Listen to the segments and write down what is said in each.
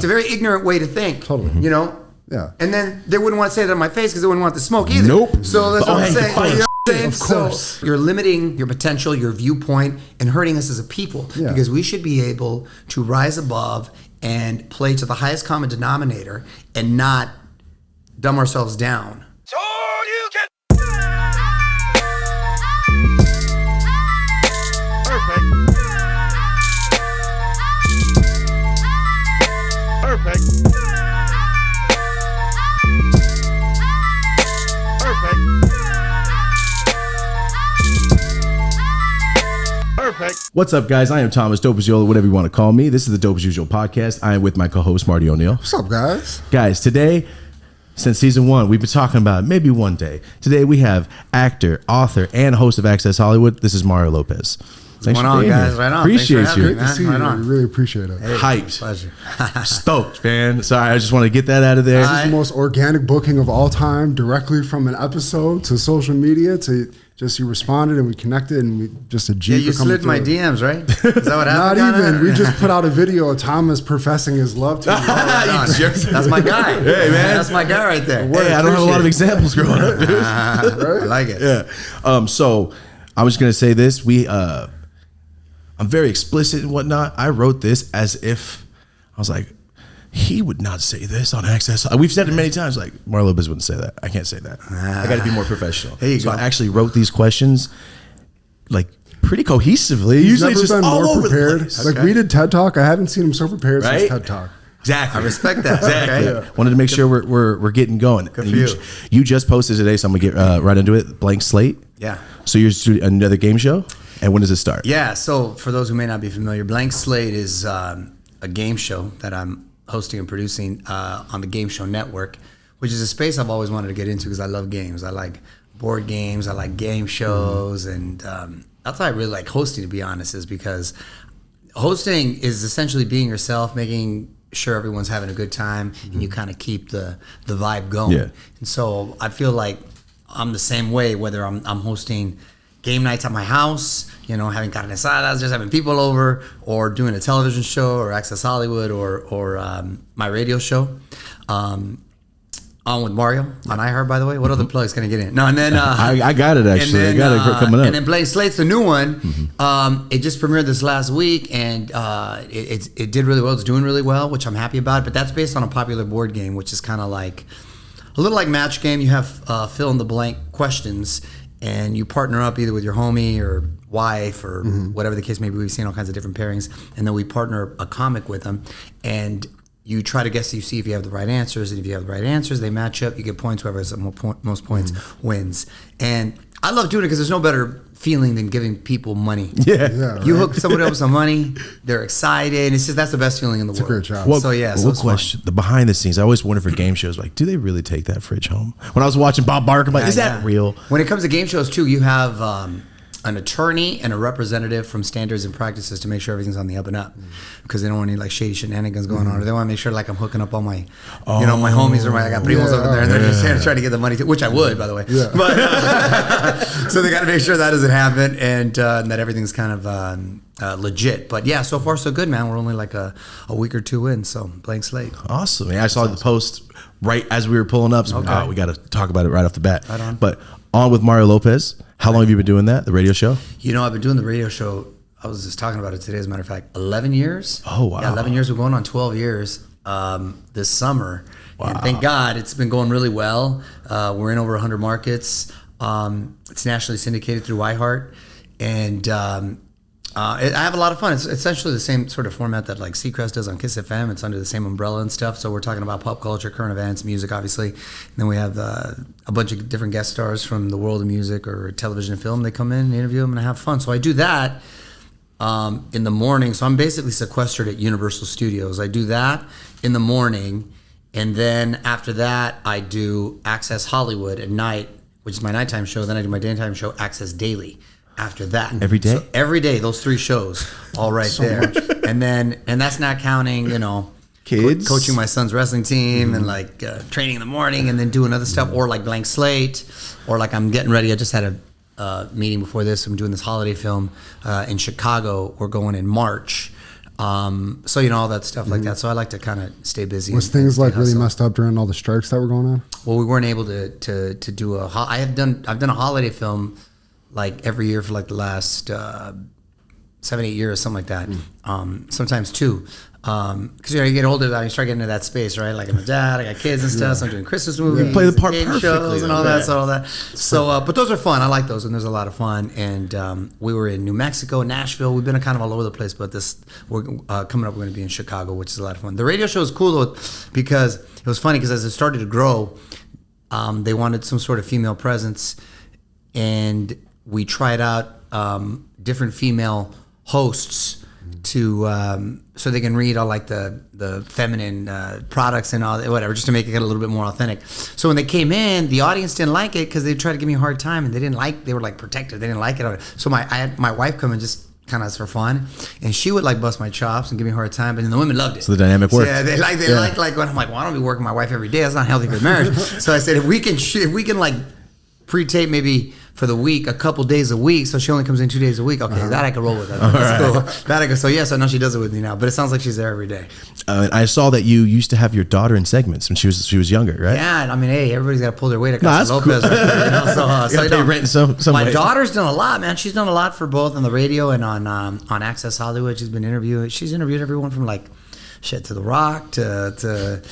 It's a very ignorant way to think. Totally. You know? Yeah. And then they wouldn't want to say that in my face because they wouldn't want the smoke either. Nope. So that's what I'm saying. You know what I'm saying? Of course. So you're limiting your potential, your viewpoint, and hurting us as a people. Yeah. Because we should be able to rise above and play to the highest common denominator and not dumb ourselves down. So you can... Perfect. Perfect. Perfect. What's up, guys? I am Thomas Dope as Yola, whatever you want to call me. This is the Dope as Usual podcast. I am with my co-host Marty O'Neill. What's up, guys? Guys, today, since season 1, we've been talking about maybe one day. Today we have actor, author, and host of Access Hollywood. This is Mario Lopez. Thanks What's for going on, being guys? here. Right on. Appreciate Thanks for you. having me, Great to see Right you. on. We really appreciate it. Hey, Hyped. Pleasure. Stoked, man. Sorry, I just want to get that out of there. This is the most organic booking of all time, directly from an episode to social media to just you responded and we connected and we just a G. Yeah, you for coming slid my through. DMs, right? Is that what Not happened? even. We just put out a video of Thomas professing his love to you. Right on. That's my guy. Hey, man. That's my guy right there. Hey, I don't have a lot of examples growing up, dude. I like it. Yeah. So I was gonna say this. I'm very explicit and whatnot. I wrote this as if I was like, he would not say this on Access. We've said it many times. Like Mario Lopez wouldn't say that. I can't say that. I got to be more professional. There you so go. I actually wrote these questions like pretty cohesively. He's Usually it's never just been all more over prepared. the place. Like we did TED Talk. I haven't seen him so prepared Right? since TED Talk. Exactly. I respect that. Exactly. Okay. Wanted to make sure we're getting going. Good And for you, you. you just posted today, so I'm gonna get right into it. Blank Slate. Yeah. So you're doing another game show, and when does it start? Yeah. So for those who may not be familiar, Blank Slate is a game show that I'm hosting and producing on the Game Show Network, which is a space I've always wanted to get into because I love games. I like board games. I like game shows, and that's why I really like hosting. To be honest, is because hosting is essentially being yourself, making sure everyone's having a good time, and you kind of keep the vibe going. Yeah. And so I feel like I'm the same way, whether I'm hosting game nights at my house, you know, having carne asadas, just having people over, or doing a television show, or Access Hollywood, or my radio show. On with Mario on iHeart, by the way. What other plugs can I get in? No, and then I got it actually. I got it coming up. And then Blank Slate's the new one. It just premiered this last week, and it did really well. It's doing really well, which I'm happy about. But that's based on a popular board game, which is kind of like a little like Match Game. You have fill in the blank questions, and you partner up either with your homie or wife or whatever the case may be. We've seen all kinds of different pairings, and then we partner a comic with them, and you try to guess, you see if you have the right answers, and if you have the right answers, they match up, you get points, whoever has the most points wins. And I love doing it because there's no better feeling than giving people money. Yeah. You hook somebody up with some money, they're excited, it's just, that's the best feeling in the world. a great job. What, So yeah, so what it's fun. question? The behind the scenes. I always wonder for game shows, like, do they really take that fridge home? When I was watching Bob Barker, I'm like, is that Yeah. real? When it comes to game shows too, you have an attorney and a representative from standards and practices to make sure everything's on the up and up, because they don't want any like shady shenanigans going on, or they want to make sure like I'm hooking up all my, you know, my homies, or my, I got primos over there, and they're just trying to get the money to, which I would, by the way. Yeah. But so they got to make sure that doesn't happen, and that everything's kind of legit. But yeah, so far so good, man. We're only like a week or two in, so Blank Slate. Awesome. Yeah, I saw the post right as we were pulling up. So Okay. we got to talk about it right off the bat. Right on. But on with Mario Lopez. How long have you been doing that? The radio show? You know, I've been doing the radio show. I was just talking about it today, as a matter of fact. 11 years. Oh, wow. Yeah, 11 years. We're going on 12 years this summer. Wow. And thank God it's been going really well. We're in over 100 markets. It's nationally syndicated through iHeart. And I have a lot of fun. It's essentially the same sort of format that like Seacrest does on Kiss FM. It's under the same umbrella and stuff. So we're talking about pop culture, current events, music, obviously. And then we have a bunch of different guest stars from the world of music or television and film. They come in and interview them and have fun. So I do that in the morning. So I'm basically sequestered at Universal Studios. I do that in the morning. And then after that, I do Access Hollywood at night, which is my nighttime show. Then I do my daytime show, Access Daily. After that, Every day? So every day, those 3 shows, all right So there. much. And that's not counting, you know, Kids? coaching my son's wrestling team and like training in the morning, and then doing other stuff, or like Blank Slate, or like I'm getting ready. I just had a meeting before this. I'm doing this holiday film in Chicago. We're going in March. So all that stuff like that. So I like to kind of stay busy. Was things like really messed up during all the strikes that were going on? Well, we weren't able to do I've done a holiday film like every year for like the last 7-8 years, something like that. Sometimes 2. Because you get older, you start getting into that space, right? Like I'm a dad, I got kids and stuff, so I'm doing Christmas movies, You play the part game perfectly, shows and all though. that. So, but those are fun. I like those, and there's a lot of fun. And we were in New Mexico, Nashville. We've been kind of all over the place, but we're coming up. We're going to be in Chicago, which is a lot of fun. The radio show is cool though, because it was funny because as it started to grow, they wanted some sort of female presence, and we tried out different female hosts to so they can read all like the feminine products and all that, whatever, just to make it a little bit more authentic. So when they came in, the audience didn't like it because they tried to give me a hard time, and they were like protective. They didn't like it. So I had my wife come and just kind of for fun, and she would like bust my chops and give me a hard time, but then the women loved it. So the dynamic worked. Yeah, they like when I'm like, well, I don't be working my wife every day. That's not healthy for the marriage. So I said, if we can like pre-tape maybe for the week, a couple days a week, so she only comes in 2 days a week. Okay, that I can roll with. That's cool. That I go. So yes, I know she does it with me now, but it sounds like she's there every day. I saw that you used to have your daughter in segments when she was younger, right? Yeah, I mean, hey, everybody's got to pull their weight at that's Lopez. cool. Right there, You gotta pay rent some my way. daughter's done a lot, man. She's done a lot for both on the radio and on Access Hollywood. She's been interviewing. She's interviewed everyone from like shit to The Rock to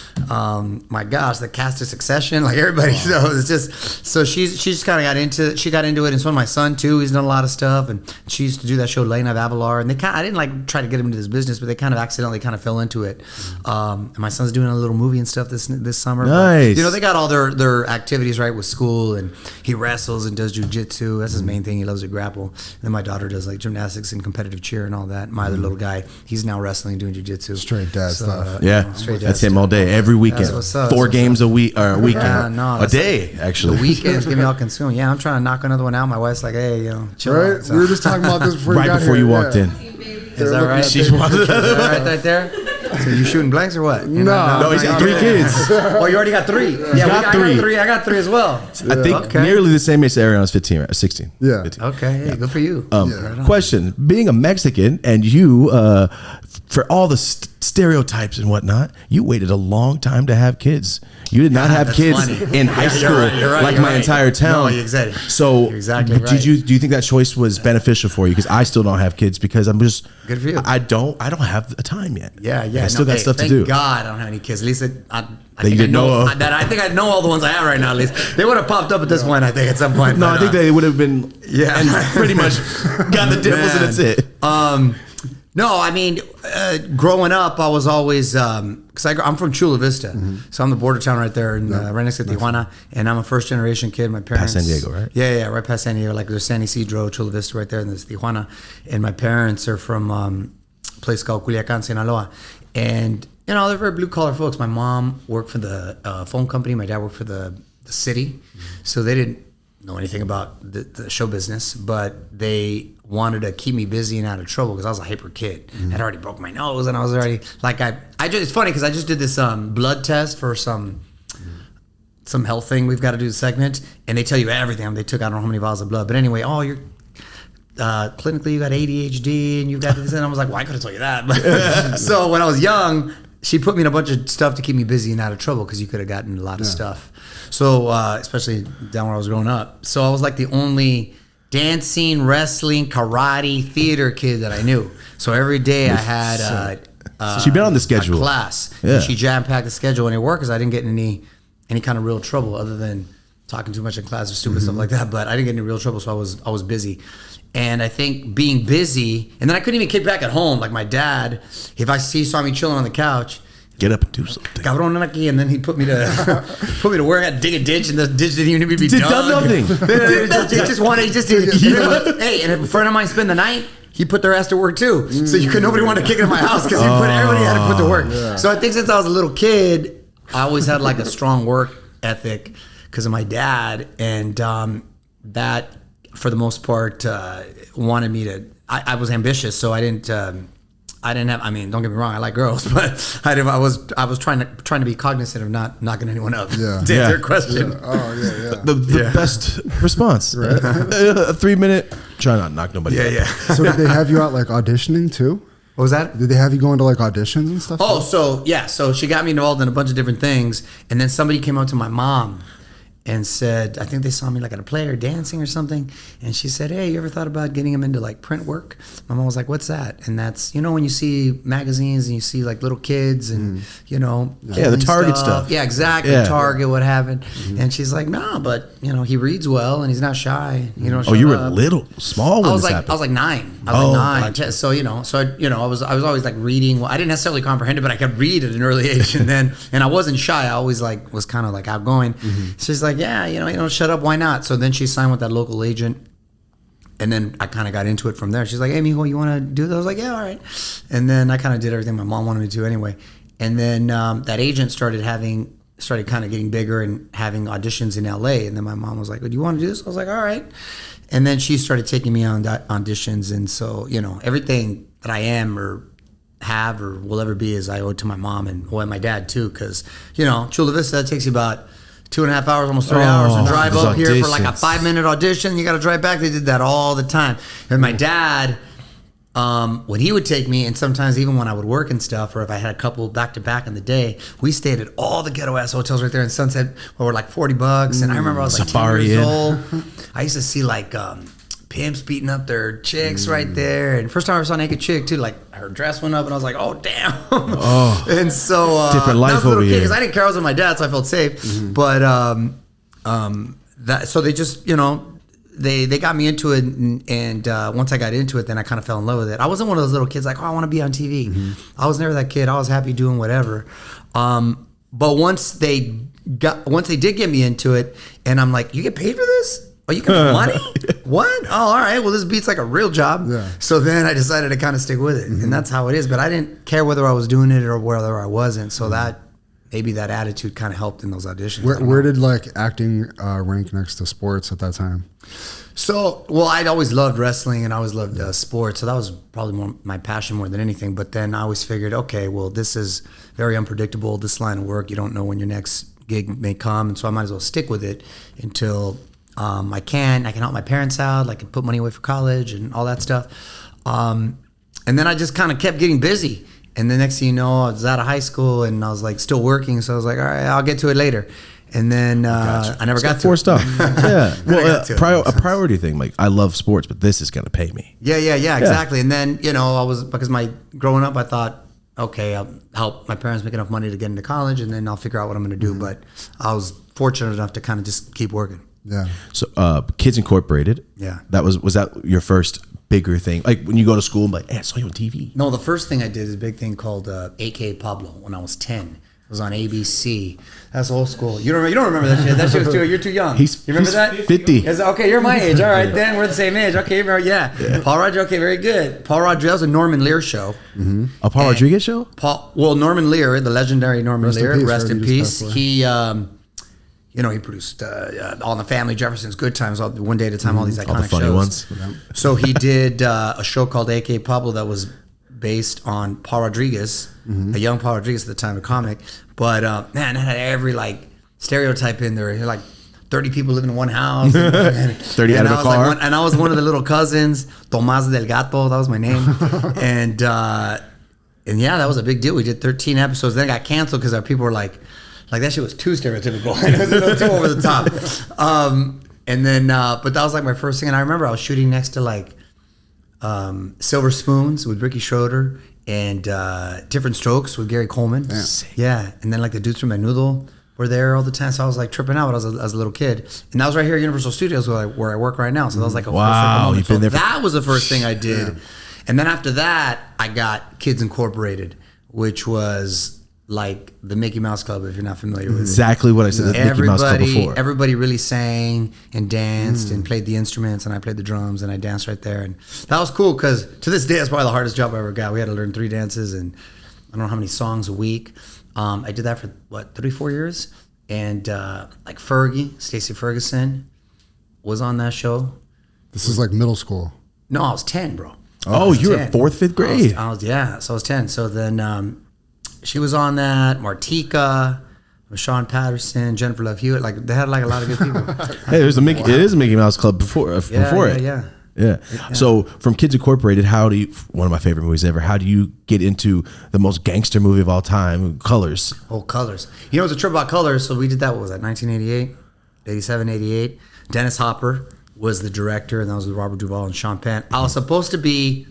my gosh, the cast of Succession, like everybody. So it's just she's kind of got into it, and so did my son too. He's done a lot of stuff, and she used to do that show Lena of Avalar, and I didn't like try to get him into this business, but they kind of accidentally kind of fell into it. And my son's doing a little movie and stuff this summer. Nice. But, they got all their activities right with school, and he wrestles and does jujitsu. That's his main thing. He loves to grapple. And then my daughter does like gymnastics and competitive cheer and all that. My other little guy, he's now wrestling, doing jujitsu. Straight dad stuff. Yeah, straight that's dad him all day, every weekend. That's what's up. 4 That's games a week or a weekend, Yeah, no, a that's- day actually. The weekends get me all consumed. Yeah, I'm trying to knock another one out. My wife's like, hey, chill Right? out. So- We were just talking about this before you right got before here. you walked in. Is that right? She's one. Is that right there? So you shooting blanks or what? No, he's got 3 kids. Oh, you already got 3. Yeah, got 3. I got 3 as well. I think Okay. nearly the same age as Ariana's 15, right? 16. Yeah. 15. Okay, hey, good for you. Question: being a Mexican and you, for all the stereotypes and whatnot, you waited a long time to have kids. You did not have that's kids funny. in high Yeah, school you're right, like you're my right. entire town. No, exactly. So, You're exactly do right. you think that choice was beneficial for you? Because I still don't have kids because I'm just Good for you. I don't have the time yet. Yeah. I still got stuff to do. Thank God I don't have any kids. At least I you didn't know of. I think I know all the ones I have right now. At least they would have popped up at this point. I think at some point. No, but, I think they would have been and pretty much got the dimples and Man. that's it. No, I mean, growing up, I was always because I'm from Chula Vista, so I'm the border town right there, right next to Tijuana, and I'm a first generation kid. My parents, San Diego, right? Yeah, right past San Diego. Like there's San Isidro, Chula Vista, right there, and there's Tijuana. And my parents are from a place called Culiacan, Sinaloa, and they're very blue collar folks. My mom worked for the phone company. My dad worked for the city, so they didn't know anything about the show business, but they wanted to keep me busy and out of trouble because I was a hyper kid. I'd already broke my nose, and I was already like it's funny because I just did this blood test for some health thing we've got to do the segment, and they tell you everything. They took I don't know how many vials of blood, but anyway, you're clinically you got ADHD and you got this, and I was like, well, I could have told you that. But so when I was young, she put me in a bunch of stuff to keep me busy and out of trouble because you could have gotten a lot of stuff. So especially down where I was growing up. So I was like the only dancing, wrestling, karate, theater kid that I knew. So every day I had So you've been on the schedule. a class. Yeah. And she jam-packed the schedule, and it worked because I didn't get in any kind of real trouble other than talking too much in class or stupid stuff like that. But I didn't get in any real trouble, so I was busy. And I think being busy, and then I couldn't even kick back at home. Like my dad, if he saw me chilling on the couch, Get up and do something. cabrón aquí, and then he put me to work. I dig a ditch, and the ditch didn't even need to be Did done. nothing. He just wanted. He just did. Hey, and if a friend of mine spent the night, he put their ass to work too. So nobody wanted to kick into my house because everybody had to put to work. Yeah. So I think since I was a little kid, I always had like a strong work ethic because of my dad, and that for the most part wanted me to. I was ambitious, so I didn't have. I mean, don't get me wrong. I like girls, but I was trying to be cognizant of not knocking anyone up. Yeah. To answer your question. Yeah. Oh yeah. The best response. Right. A 3-minute. Try not to knock nobody out. Yeah. So did they have you out like auditioning too? What was that? Did they have you go into like auditions and stuff? Oh, so she got me involved in a bunch of different things, and then somebody came up to my mom and said, I think they saw me like at a play or dancing or something, and she said, hey, you ever thought about getting him into like print work? My mom was like, what's that? And that's, you know, when you see magazines and you see like little kids and you know, the Target stuff. Yeah, exactly. Target, what happened. And she's like, no, but you know, he reads well and he's not shy. You know, you were small when I was this like happened. I was like 9. I was like 9. So I was always like reading. Well, I didn't necessarily comprehend it, but I could read at an early age. And I wasn't shy. I always like was kind of like outgoing. She's like, yeah, you know, shut up, why not? So then she signed with that local agent. And then I kind of got into it from there. She's like, hey, mijo, you want to do that? I was like, yeah, all right. And then I kind of did everything my mom wanted me to do anyway. And then that agent started kind of getting bigger and having auditions in LA. And then my mom was like, do you want to do this? I was like, all right. And then she started taking me on auditions. And so, you know, everything that I am or have or will ever be is I owe it to my mom and my dad too. Because, you know, Chula Vista, that takes you about 2.5 hours, almost 3 hours to drive up here for like a 5-minute audition. You got to drive back. They did that all the time. And my dad, when he would take me, and sometimes even when I would work and stuff, or if I had a couple back to back in the day, we stayed at all the ghetto ass hotels right there in Sunset, where were like $40. And I remember I was like 10 years old. I used to see like pimps beating up their chicks right there. And first time I ever saw a naked chick too, like her dress went up, and I was like, oh damn. And so different life over here. Because I didn't care, I was with my dad, so I felt safe. But so they just, you know, they got me into it, and once I got into it, then I kind of fell in love with it. I wasn't one of those little kids like, oh, I want to be on TV. I was never that kid. I was happy doing whatever. But once they did get me into it, and I'm like, you get paid for this? Oh, you can make money? What? Oh, all right. Well, this beats like a real job. Yeah. So then I decided to kind of stick with it, and that's how it is. But I didn't care whether I was doing it or whether I wasn't. So that maybe that attitude kind of helped in those auditions. Where did like acting rank next to sports at that time? So, well, I'd always loved wrestling and I always loved sports. So that was probably more my passion more than anything. But then I always figured, okay, well, this is very unpredictable. This line of work, you don't know when your next gig may come. And so I might as well stick with it until I can help my parents out. I can put money away for college and all that stuff. And then I just kind of kept getting busy. And the next thing you know, I was out of high school and I was like still working. So I was like, all right, I'll get to it later. And then I never got to forced up. Yeah. Well, a priority thing. Like, I love sports, but this is going to pay me. Yeah, exactly. And then, you know, because growing up, I thought, okay, I'll help my parents make enough money to get into college, and then I'll figure out what I'm going to do. But I was fortunate enough to kind of just keep working. Yeah. So, Kids Incorporated. Yeah. Was that your first bigger thing? Like when you go to school, I'm like, hey, I saw you on TV. No, the first thing I did is a big thing called A.K. Pablo when I was 10. It was on ABC. That's old school. You don't remember that shit. That shit was you're too young. You remember that? 50. Okay, you're my age. All right, then we're the same age. Okay, yeah. Paul Rodriguez. Okay, very good. Paul Rodriguez was a Norman Lear show. Mm-hmm. A Paul Rodriguez show? Norman Lear, the legendary Norman Lear, rest in peace. He, he produced All in the Family, Jefferson's Good Times, One Day at a Time, all these iconic all the funny shows. Ones. So he did a show called A.K. Pablo that was based on Paul Rodriguez, a young Paul Rodriguez at the time, a comic. But man, it had every like stereotype in there. Like 30 people living in one house, 30 out of a car. And I was one of the little cousins, Tomás del Gato. That was my name. And yeah, that was a big deal. We did 13 episodes. Then it got canceled because our people were like that shit was too stereotypical. It was a little too over the top. And then, but that was like my first thing. And I remember I was shooting next to like Silver Spoons with Ricky Schroeder and Different Strokes with Gary Coleman. Yeah. And then like the dudes from Menudo were there all the time. So I was like tripping out as a little kid. And that was right here at Universal Studios where I work right now. So that was like a wow. You've been there. That was the first thing I did. Yeah. And then after that, I got Kids Incorporated, which was like the Mickey Mouse Club, if you're not familiar with it. Exactly what I said, the Mickey Mouse Club before. Everybody really sang and danced and played the instruments, and I played the drums, and I danced right there. And that was cool because to this day, that's probably the hardest job I ever got. We had to learn 3 dances and I don't know how many songs a week. I did that for, 3-4 years? And like Fergie, Stacey Ferguson was on that show. This is like middle school. No, I was 10, bro. Oh, you were 4th, 5th grade. I was 10. So then she was on that, Martika, Sean Patterson, Jennifer Love Hewitt. Like they had like a lot of good people. Hey, it is a Mickey Mouse Club before it. Yeah. Yeah. So from Kids Incorporated, one of my favorite movies ever, how do you get into the most gangster movie of all time, Colors? Oh, Colors. You know, it was a trip about Colors. So we did that, what was that, 1988, 87, 88. Dennis Hopper was the director, and that was with Robert Duvall and Sean Penn. I was supposed to be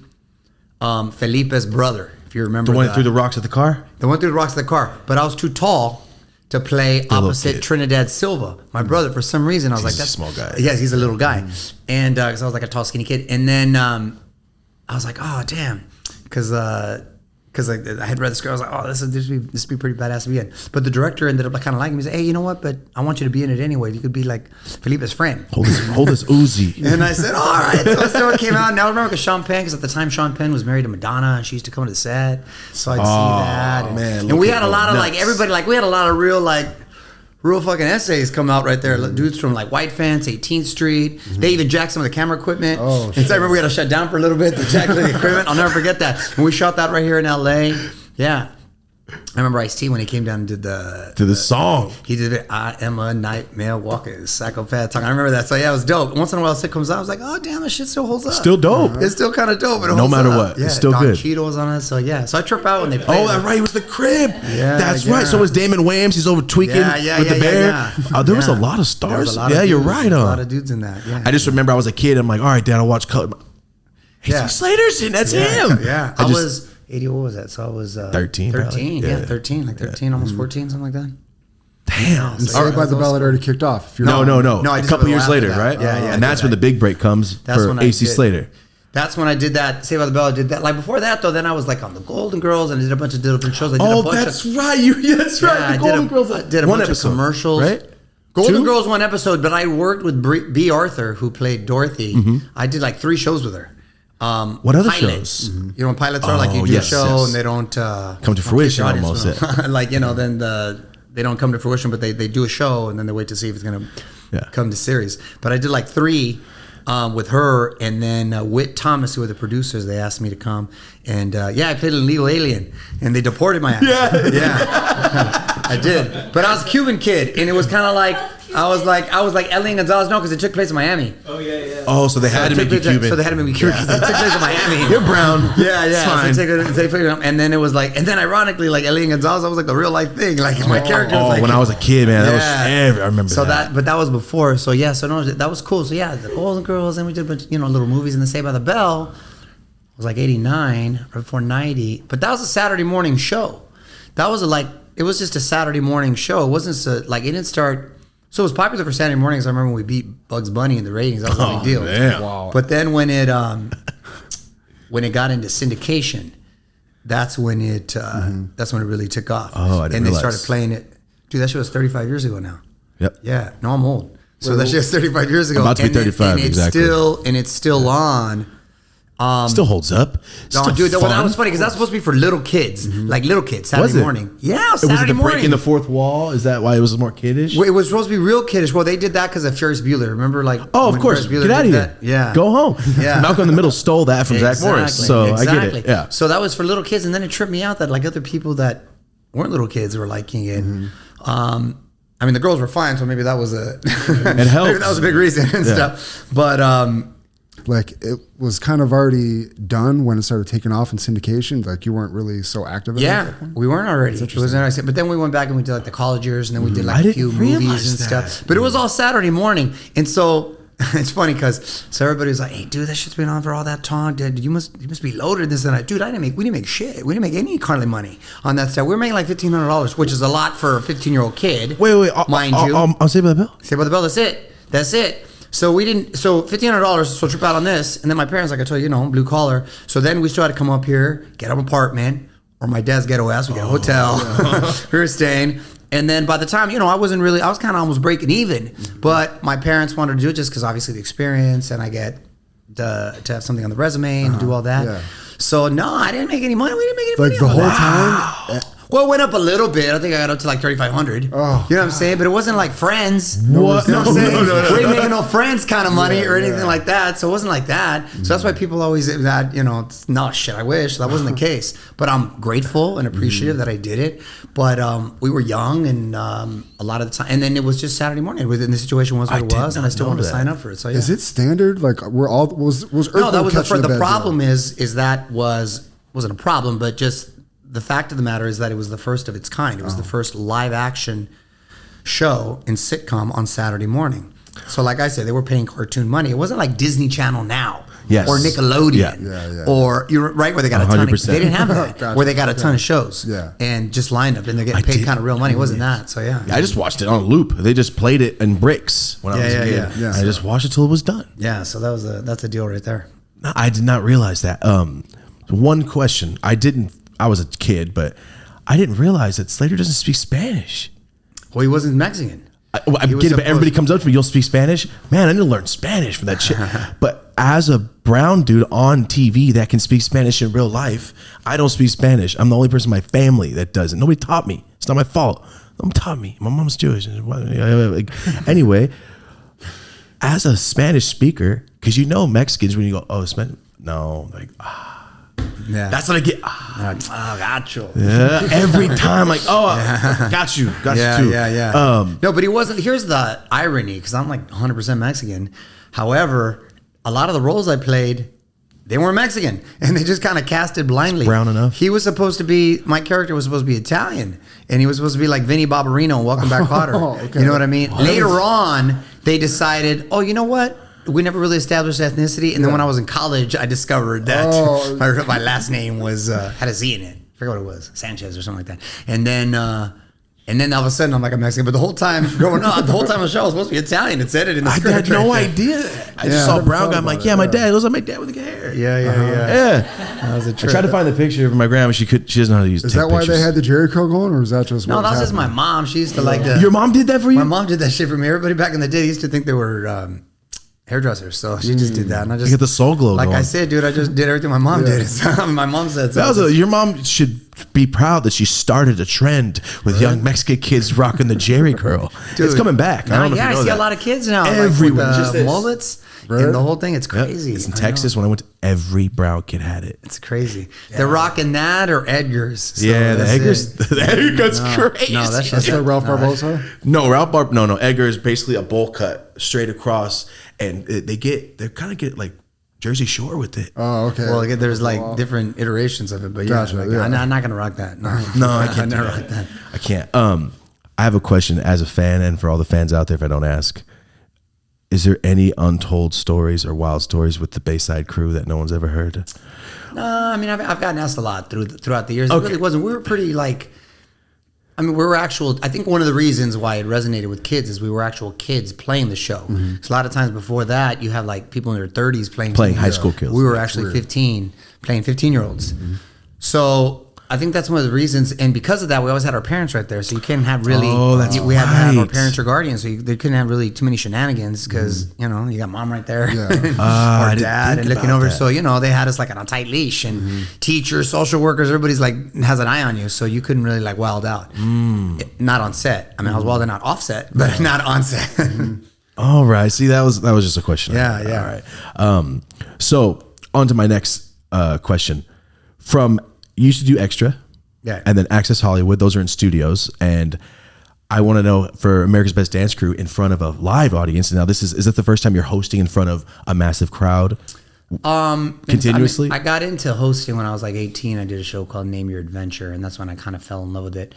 Felipe's brother, if you remember. The one that threw the rocks at the car? The one through the rocks of the car. But I was too tall to play opposite Trinidad Silva, my brother. For some reason, I was like, "That's a small guy." Yes, he's a little guy, and because I was like a tall, skinny kid. And then I was like, "Oh, damn," because I had read the script. I was like, "Oh, this would be pretty badass to be in." But the director ended up kind of liking me. He said, "Hey, you know what? But I want you to be in it anyway. You could be like Felipe's friend." Hold this Uzi. And I said, "All right." So it came out. Now I remember because Sean Penn, because at the time Sean Penn was married to Madonna, and she used to come to the set, so I'd see that. And, man, and we had a lot of like everybody, like we had a lot of real fucking essays come out right there. Dudes from like White Fence, 18th Street. They even jacked some of the camera equipment. Oh, and so I remember we had to shut down for a little bit to jack the equipment. I'll never forget that. And we shot that right here in LA. Yeah. I remember Ice-T when he came down and did the song. He did it. I am a nightmare walking psychopath talking. I remember that. So yeah, it was dope. Once in a while, a comes out. I was like, oh damn, this shit still holds up. Still dope. It's still kind of dope. No matter what, it's still Don good. Cheadle was on it. So yeah. So I trip out when they play. Oh, that's right. It was the crib. Yeah, that's right. So was Damon Wayans. He's over tweaking with the bear. Oh, there was a lot of stars. You're right. A lot of dudes in that. Yeah. I just remember I was a kid. I'm like, all right, Dad, I'll watch Color. AC Slater's in. That's him. Yeah. I was 80. What was that? So I was 13. 13. Yeah, 13. Like 13, almost 14, something like that. Damn. And Saved by the Bell had already kicked off. If you're No. I A just couple did it years after later, that. right? Yeah. And that's when the big break comes for AC Slater. That's when I did that. Saved by the Bell. I did that. Like before that, though, then I was like on the Golden Girls and I did a bunch of different shows. I did a bunch that's right. That's right. Yeah, The Golden Girls. I did a One bunch episode, of commercials. right? Golden Girls, one episode, but I worked with B. Arthur, who played Dorothy. I did like 3 shows with her. What other pilots. shows? You know, when pilots are like you do a show and they don't come to fruition almost. Like, you know, then they don't come to fruition, but they do a show and then they wait to see if it's going to come to series. But I did like 3 with her, and then Whit Thomas, who were the producers, they asked me to come. And I played an illegal alien, and they deported my ass. Yeah. I did. But I was a Cuban kid, and it was kind of like, I was like Elian Gonzalez, no, because it took place in Miami. Oh, yeah. Oh, so they had to make you Cuban. So they had to make me Cuban because it took place in Miami. You're brown. Yeah. It's fine. And then it was like, and then ironically, like Elian Gonzalez, I was like the real life thing. Like my character was like. When I was a kid, man, that was I remember so that. But that was before. So yeah, so no, that was cool. So yeah, the Golden Girls, and we did a bunch, little movies, and then Saved by the Bell was like 89, right before 90. But that was a Saturday morning show. That was it was just a Saturday morning show. It wasn't it didn't start. So it was popular for Saturday mornings. I remember when we beat Bugs Bunny in the ratings. That was a big deal. Man. Wow. But then when it got into syndication, that's when it really took off. Oh, I didn't And they realize. started playing it. Dude, that shit was 35 years ago now. Yep. Yeah. No, I'm old. So that shit was 35 years ago. I'm about to be 35, and exactly. It's still on. Still holds up. No, dude, that was funny because that's supposed to be for little kids, like little kids, Saturday Was it? morning. Yeah, Was it Saturday the morning. breaking the fourth wall? Is that why it was more kiddish? Well, it was supposed to be real kiddish. Well, they did that because of Ferris Bueller. Remember, like, Oh, of when course. Ferris Bueller Get out of did here. that? Yeah. Go home. Yeah. Malcolm in the Middle stole that from Zach Morris. So I get it. Yeah. So that was for little kids, and then it tripped me out that like other people that weren't little kids were liking it. I mean, the girls were fine, so maybe that was It maybe helps. that was a big reason and stuff. But Like it was kind of already done when it started taking off in syndication. Like you weren't really so active in it. yeah, we weren't already. It was interesting. But then we went back and we did like the college years, and then we did I like a didn't few realize movies and that. stuff. But it was all Saturday morning, and so it's funny because everybody was like, "Hey, dude, that shit's been on for all that time. Dude, you must be loaded this and that." Dude, we didn't make shit. We didn't make any hardly money on that stuff. We were making like $1,500, which is a lot for a 15-year-old kid. Wait. mind you. I'll say by the bell. Saved by the Bell. That's it. So we didn't. So $1,500. So trip out on this, and then my parents, like I told you, blue collar. So then we still had to come up here, get an apartment, or my dad's ghetto ass. We get a hotel. We were staying, and then by the time I was kind of almost breaking even. But my parents wanted to do it just because obviously the experience, and I get to have something on the resume and do all that. Yeah. So no, I didn't make any money. We didn't make any money. Like the on whole that. time. Well, it went up a little bit. I think I got up to like 3,500. Oh, you know what I'm saying? But it wasn't like Friends. What? You know what I'm saying? No. We ain't making no Friends kind of money or anything like that. So it wasn't like that. So that's why people always that no shit. I wish that wasn't the case. But I'm grateful and appreciative that I did it. But we were young and a lot of the time, and then it was just Saturday morning. Within the situation was what it was, and I still wanted to sign up for it. So yeah. Is it standard? Like we're all was No, that was catching the bad problem. deal? Is that wasn't a problem, but just the fact of the matter is that it was the first of its kind. It was the first live action show in sitcom on Saturday morning. So like I said, they were paying cartoon money. It wasn't like Disney Channel now. Yes. Or Nickelodeon. Yeah. Or you're right where they got a ton of 100%. they didn't have that. Gotcha. Where they got a ton of shows. Yeah. And just lined up and they're getting paid kind of real money. It wasn't that. So yeah. I just watched it on loop. They just played it in bricks when I was a kid. yeah. I just watched it till it was done. Yeah, so that's a deal right there. I did not realize that. One question. I was a kid, but I didn't realize that Slater doesn't speak Spanish. Well, he wasn't Mexican. I He was get it, but everybody supposed- comes up to me, you'll speak Spanish? Man, I need to learn Spanish for that shit. But as a brown dude on TV that can speak Spanish in real life, I don't speak Spanish. I'm the only person in my family that does it. Nobody taught me. It's not my fault. Nobody taught me. My mom's Jewish. Anyway, as a Spanish speaker, because Mexicans, when you go, oh, Spanish, no, like, Yeah. that's what I get. Gacho. Yeah, every time, like, got you too. Yeah. No, but he wasn't. Here's the irony, because I'm like 100% Mexican. However, a lot of the roles I played, they weren't Mexican, and they just kind of casted blindly. It's brown enough. He was supposed to be. My character was supposed to be Italian, and he was supposed to be like Vinny Barbarino in Welcome Back, Kotter. Okay. You know what I mean? Later on, they decided, oh, you know what? We never really established ethnicity, and then when I was in college, I discovered that my last name was had a Z in it. I forget what it was, Sanchez or something like that. And then all of a sudden, I'm like a Mexican. But the whole time growing up, the whole time on the show, I was supposed to be Italian. It said it in the I script. had no right there. idea that. I just saw a brown guy. I'm like, my dad. It looks like my dad with the hair. Yeah. Yeah. That was a I trip. tried to find the picture of my grandma. She doesn't know how to use. Is that why they had the Jerry curl going, or is that just No, what that was just my happening? mom. She used to like to. Your mom did that for you? My mom did that shit for me. Everybody back in the day used to think they were hairdressers, so she just did that. And I just get the soul glow Like going. I said, dude, I just did everything my mom did. So my mom said so. That was your mom should be proud that she started a trend with young Mexican kids rocking the Jerry curl. Dude, it's coming back. I don't know if you I know see that. a lot of kids now. Everywhere. Like, Just with, this. mullets Right. and the whole thing. It's Yep. crazy. It's in I know. Texas. When I went to, every brown kid had it. It's crazy. They're rocking that or Edgar's. So Yeah, the that's Edgar's. it. The Edgar's crazy. No, that's That's like Ralph Barbosa. No, no. Edgar is basically a bowl cut straight across, and they kind of get like Jersey Shore with it. Oh, okay. Well, again, there's like different iterations of it, but yeah, Gotcha, like, yeah. I'm not gonna rock that. No, No, I can't do never that. rock that. I can't. I have a question as a fan, and for all the fans out there, if I don't ask, is there any untold stories or wild stories with the Bayside crew that no one's ever heard? No, I mean I've gotten asked a lot throughout the years. Okay. It really wasn't. We were pretty like. I mean, we were actual. I think one of the reasons why it resonated with kids is we were actual kids playing the show. So a lot of times before that, you have like people in their 30s playing high school kids. We were actually 15 playing 15-year-olds. So I think that's one of the reasons, and because of that, we always had our parents right there. So you couldn't have really. Oh, that's we had to have our right. parents or guardians, so they couldn't have really too many shenanigans because you got mom right there, I or didn't dad, think and looking about over. that. So they had us like on a tight leash, and teachers, social workers, everybody's like has an eye on you, so you couldn't really like wild out. Not on set. I mean, I was wilding out off set, but not on set. All right. See, that was just a question. Yeah, yeah. All right. So on to my next question. From you used to do extra. Yeah. And then Access Hollywood, those are in studios. And I want to know, for America's Best Dance Crew in front of a live audience. Now, is that the first time you're hosting in front of a massive crowd? Continuously? I got into hosting when I was like 18. I did a show called Name Your Adventure, and that's when I kind of fell in love with it.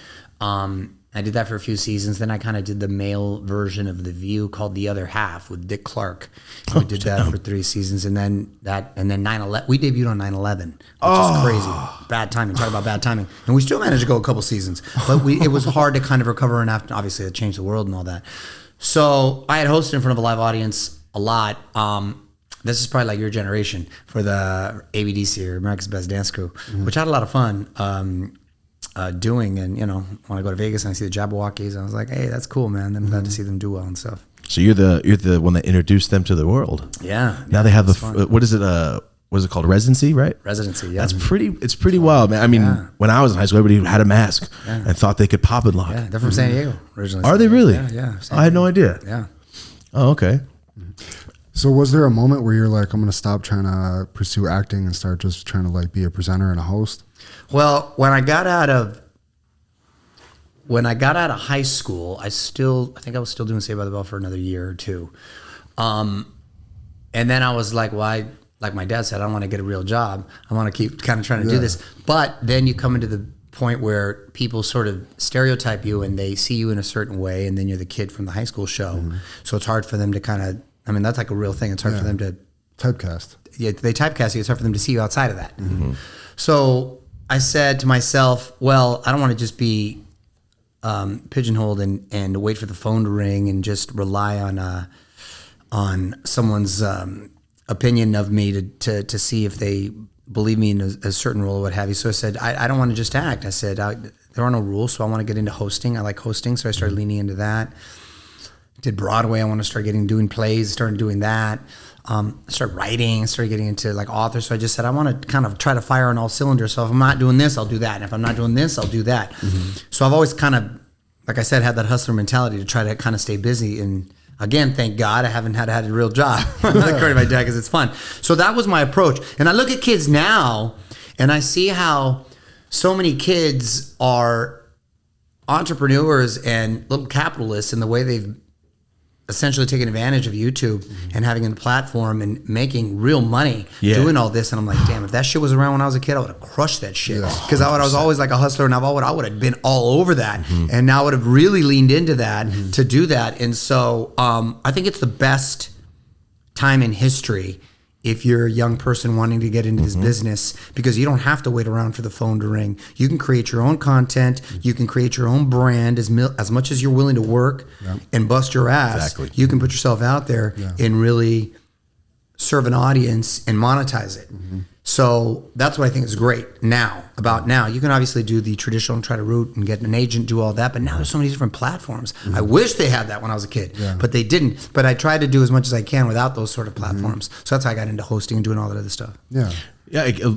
I did that for a few seasons. Then I kind of did the male version of The View called The Other Half with Dick Clark. We did that for 3 seasons, and then 9/11. We debuted on 9/11, which is crazy. Bad timing. Talk about bad timing. And we still managed to go a couple seasons, but it was hard to kind of recover. And after, obviously, it changed the world and all that. So I had hosted in front of a live audience a lot. This is probably like your generation for the ABDC or America's Best Dance Crew, which I had a lot of fun doing. And when I go to Vegas and I see the Jabberwockies, I was like, hey, that's cool, man. I'm glad to see them do well and stuff. So you're the one that introduced them to the world. Yeah. Now they have what is it? what is it called? Residency, right? Residency, yeah. It's pretty wild, man. I mean, when I was in high school, everybody had a mask and thought they could pop and lock. Yeah, they're from San Diego originally. Are they really? Yeah. I had no idea. Yeah. Oh, okay. So was there a moment where you're like, I'm going to stop trying to pursue acting and start just trying to like be a presenter and a host? Well, when I got out of high school, I think I was still doing Saved by the Bell for another year or two. And then I was like, well, like my dad said, I don't want to get a real job. I want to keep kind of trying to do this. But then you come into the point where people sort of stereotype you and they see you in a certain way, and then you're the kid from the high school show. Mm-hmm. So it's hard for them to kind of, I mean, that's like a real thing. It's hard for them to typecast. Yeah, they typecast you. It's hard for them to see you outside of that. Mm-hmm. So I said to myself, well, I don't want to just be pigeonholed and wait for the phone to ring and just rely on someone's opinion of me to see if they believe me in a certain role or what have you. So I said, I don't want to just act. I said, there are no rules, so I want to get into hosting. I like hosting, so I started leaning into that. Did Broadway. I want to start doing plays, started doing that. Started writing, started getting into like authors. So I just said, I want to kind of try to fire on all cylinders. So if I'm not doing this, I'll do that. And if I'm not doing this, I'll do that. Mm-hmm. So I've always kind of, like I said, had that hustler mentality to try to kind of stay busy. And again, thank God I haven't had a real job, according to my dad, because it's fun. So that was my approach. And I look at kids now and I see how so many kids are entrepreneurs and little capitalists in the way they've essentially taking advantage of YouTube and having a platform and making real money doing all this. And I'm like, damn, if that shit was around when I was a kid, I would have crushed that shit. Because I was always like a hustler, and I would have been all over that. And now I would have really leaned into that to do that. And so I think it's the best time in history if you're a young person wanting to get into this business, because you don't have to wait around for the phone to ring. You can create your own content. You can create your own brand as much as you're willing to work and bust your ass. Exactly. You can put yourself out there and really serve an audience and monetize it. So that's what I think is great now. You can obviously do the traditional and try to root and get an agent, do all that, but now there's so many different platforms. I wish they had that when I was a kid, but they didn't. But I try to do as much as I can without those sort of platforms. So that's how I got into hosting and doing all that other stuff. Yeah,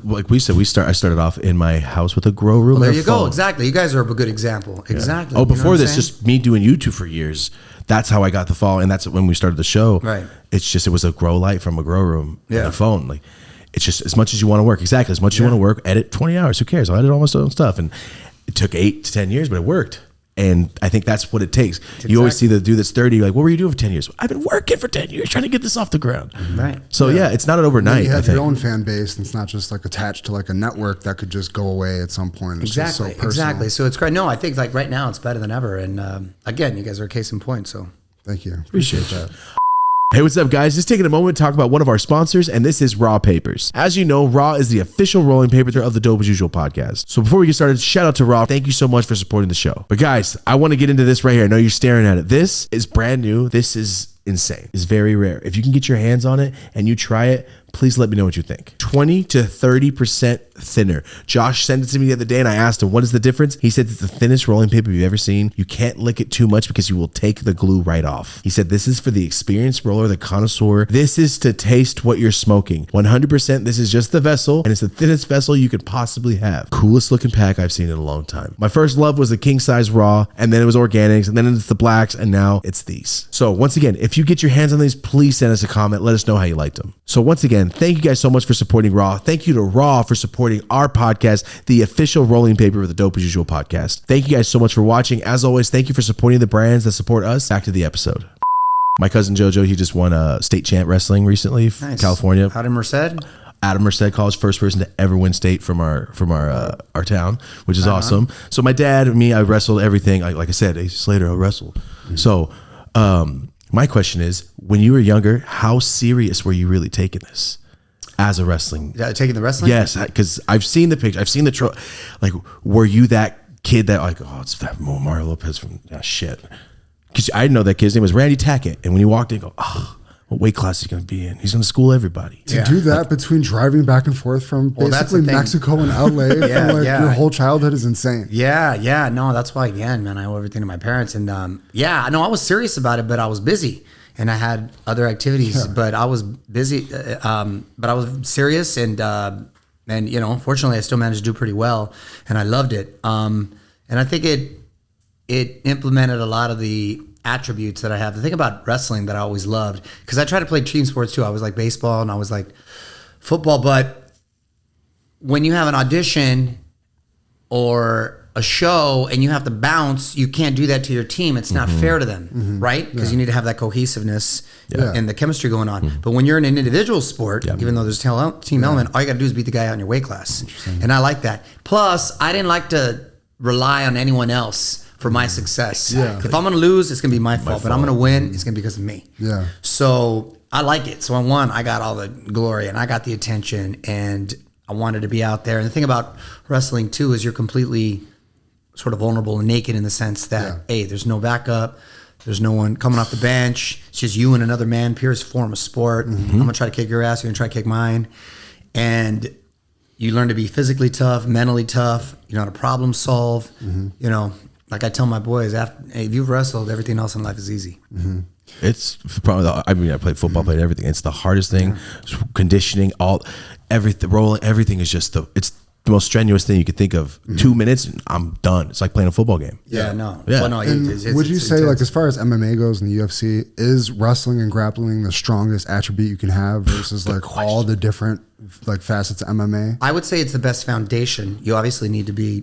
like we said, I started off in my house with a grow room. Well, there you go. Exactly. You guys are a good example. Exactly. Oh, before this, just me doing YouTube for years. That's how I got the follow, and that's when we started the show. Right. It was a grow light from a grow room and a phone. Like, it's just as much as you want to work. Exactly. As much as you want to work, edit 20 hours. Who cares? I'll edit all my own stuff. And it took 8 to 10 years, but it worked. And I think that's what it takes. Exactly. You always see the dude that's 30, you're like, what were you doing for 10 years? I've been working for 10 years trying to get this off the ground. Right. So it's not an overnight. You have your own fan base, and it's not just like attached to like a network that could just go away at some point. It's just so personal. Exactly. So it's great. No, I think like right now it's better than ever. And again, you guys are a case in point. So thank you. Appreciate that. Hey, what's up, guys? Just taking a moment to talk about one of our sponsors, and this is Raw Papers. As you know, Raw is the official rolling paper of the Dope as Usual podcast. So before we get started, shout out to Raw. Thank you so much for supporting the show. But guys, I want to get into this right here. I know you're staring at it. This is brand new. This is insane. It's very rare. If you can get your hands on it and you try it, please let me know what you think. 20 to 30% thinner. Josh sent it to me the other day and I asked him, what is the difference? He said it's the thinnest rolling paper you've ever seen. You can't lick it too much because you will take the glue right off. He said this is for the experienced roller, the connoisseur. This is to taste what you're smoking. 100%, this is just the vessel, and it's the thinnest vessel you could possibly have. Coolest looking pack I've seen in a long time. My first love was the king size Raw, and then it was organics, and then it's the blacks, and now it's these. So once again, if you get your hands on these, please send us a comment. Let us know how you liked them. So once again, thank you guys so much for supporting Raw. Thank you to Raw for supporting our podcast, the official rolling paper of the Dope as Usual podcast. Thank you guys so much for watching. As always, thank you for supporting the brands that support us. Back to the episode. My cousin Jojo, he just won a state champ wrestling recently, nice. California. Out in Merced? Adam Merced College, first person to ever win state from our town, which is awesome. So my dad and me, I wrestled everything. Like I said, Ace Slater, I wrestled. So my question is, when you were younger, how serious were you really taking this as a wrestling? Taking the wrestling? Yes, because I've seen the picture. I've seen the like, were you that kid that like, oh, it's that Mario Lopez from shit? Because I didn't know that kid's name was Randy Tackett, and when he walked in, go, oh, what weight class he's going to be in. He's going to school everybody. To do that between driving back and forth from that's basically the thing. Mexico and LA from your whole childhood is insane. Yeah. No, that's why, again, man, I owe everything to my parents. And I was serious about it, but I was busy and I had other activities, but I was busy, but I was serious. And fortunately I still managed to do pretty well and I loved it. And I think it implemented a lot of the attributes that I have. The thing about wrestling that I always loved, because I tried to play team sports too. I was like baseball and I was like football, but when you have an audition or a show and you have to bounce, you can't do that to your team. It's not fair to them, right? Because you need to have that cohesiveness and the chemistry going on. But when you're in an individual sport, even though there's team element, all you got to do is beat the guy out in your weight class. And I like that. Plus, I didn't like to rely on anyone else for my success. If I'm gonna lose, it's gonna be my fault. But I'm gonna win, it's gonna be because of me. So I like it. So I won. I got all the glory and I got the attention, and I wanted to be out there. And the thing about wrestling too is you're completely sort of vulnerable and naked in the sense that hey, there's no backup. There's no one coming off the bench. It's just you and another man, purest form of sport. I'm gonna try to kick your ass. You're gonna try to kick mine. And you learn to be physically tough, mentally tough. You know how to problem solve. You know, like I tell my boys, if you've wrestled, everything else in life is easy. It's probably, I played football, played everything. It's the hardest thing. Conditioning, everything, rolling, everything is just it's the most strenuous thing you could think of. 2 minutes, and I'm done. It's like playing a football game. Well, would you say, like, as far as MMA goes in the UFC, is wrestling and grappling the strongest attribute you can have versus like all the different like facets of MMA? I would say it's the best foundation. You obviously need to be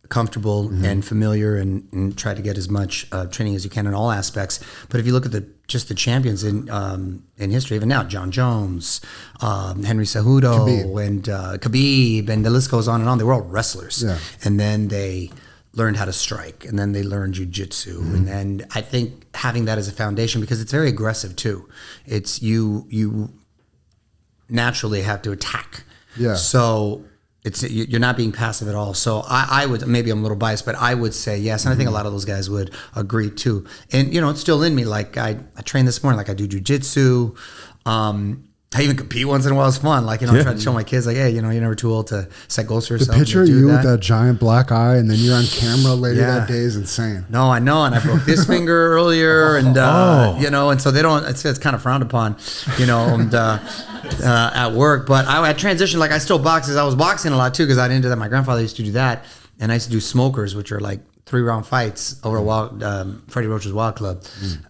comfortable and familiar and try to get as much training as you can in all aspects. But if you look at just the champions in history, even now, John Jones, Henry Cejudo, and Khabib, and the list goes on and on. They were all wrestlers. And then they learned how to strike, and then they learned jiu-jitsu. And then I think having that as a foundation, because it's very aggressive too. It's you naturally have to attack. So you're not being passive at all. So I would, maybe I'm a little biased, but I would say yes. And I think a lot of those guys would agree too. And it's still in me. Like I trained this morning, like I do jujitsu. I even compete once in a while. It's fun. Like, I try to show my kids, like, hey, you're never too old to set goals for yourself. The picture of you with that giant black eye and then you're on camera later that day is insane. No, I know. And I broke this finger earlier and, and so they don't, it's kind of frowned upon, and, at work. But I transitioned, like I still box. I was boxing a lot too because I didn't do that. My grandfather used to do that. And I used to do smokers, which are like 3-round fights over Freddie Roach's Wild Club,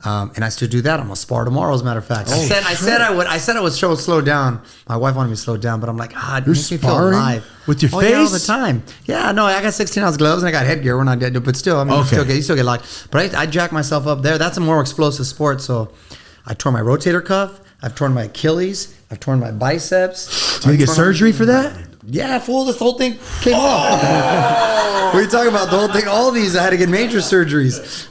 and I still do that. I'm gonna spar tomorrow, as a matter of fact. I said I would. I said I would slow down. My wife wanted me to slow down, but I'm like, it makes me feel alive with your face all the time. Yeah, no, I got 16-ounce gloves and I got headgear when I did, but still, I mean, you still get locked. But I jack myself up there. That's a more explosive sport. So I tore my rotator cuff. I've torn my Achilles. I've torn my biceps. Did you get surgery for that? Yeah, fool, this whole thing came off. What are you talking about? The whole thing, all these, I had to get major surgeries,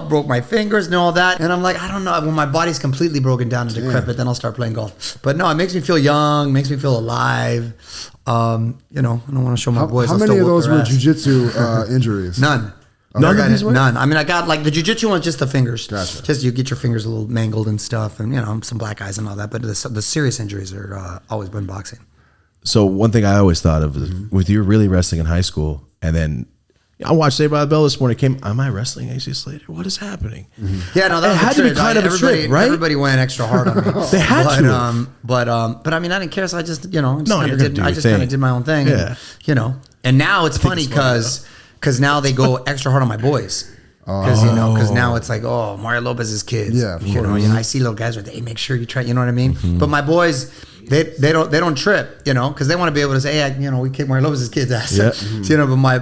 broke my fingers and all that. And I'm like, I don't know, when my body's completely broken down and decrepit, then I'll start playing golf. But no, it makes me feel young, makes me feel alive. I don't want to show my boys. How many of those were jiu-jitsu injuries? None. None. None. I mean, I got like the jiu-jitsu one's just the fingers. Gotcha. Just you get your fingers a little mangled and stuff, and some black eyes and all that. But the serious injuries are always been boxing. So one thing I always thought of was with you really wrestling in high school, and then I watched Saved by the Bell this morning. Am I wrestling AC Slater? What is happening? Yeah, no, that had to be kind of a trip, right? Everybody went extra hard on me. They had to. But I mean, I didn't care, so I just kind of did my own thing. Yeah. And now it's funny because now they go extra hard on my boys. Because now it's like, Mario Lopez's kids. Yeah, of course. I see little guys where they make sure you try. You know what I mean? But my boys, they don't trip. Because they want to be able to say, hey, we kick Mario Lopez's kids' ass. Yeah.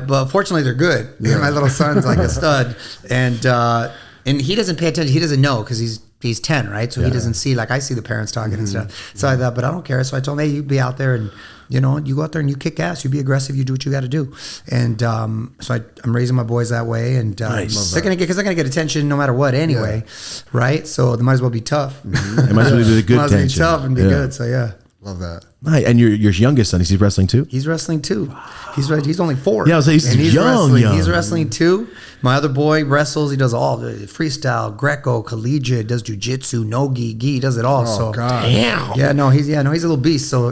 But fortunately they're good. Yeah. My little son's like a stud, and he doesn't pay attention. He doesn't know because he's 10, right? So he doesn't see, like I see the parents talking and stuff. So I thought, but I don't care. So I told him, hey, you be out there and. You go out there and you kick ass. You be aggressive. You do what you got to do. And so I'm raising my boys that way. And nice. they're gonna get attention no matter what anyway, right? So they might as well be tough. They might as well be the good might as well be tough and be good. So yeah. Love that. Nice. And your youngest son, is he wrestling too? He's wrestling too. He's only 4. Yeah, I was like, he's young. He's wrestling too. My other boy wrestles. He does all the freestyle, Greco, collegiate, does jujitsu, no-gi, gi. He does it all. Oh, God. Damn. Yeah, no, he's a little beast. So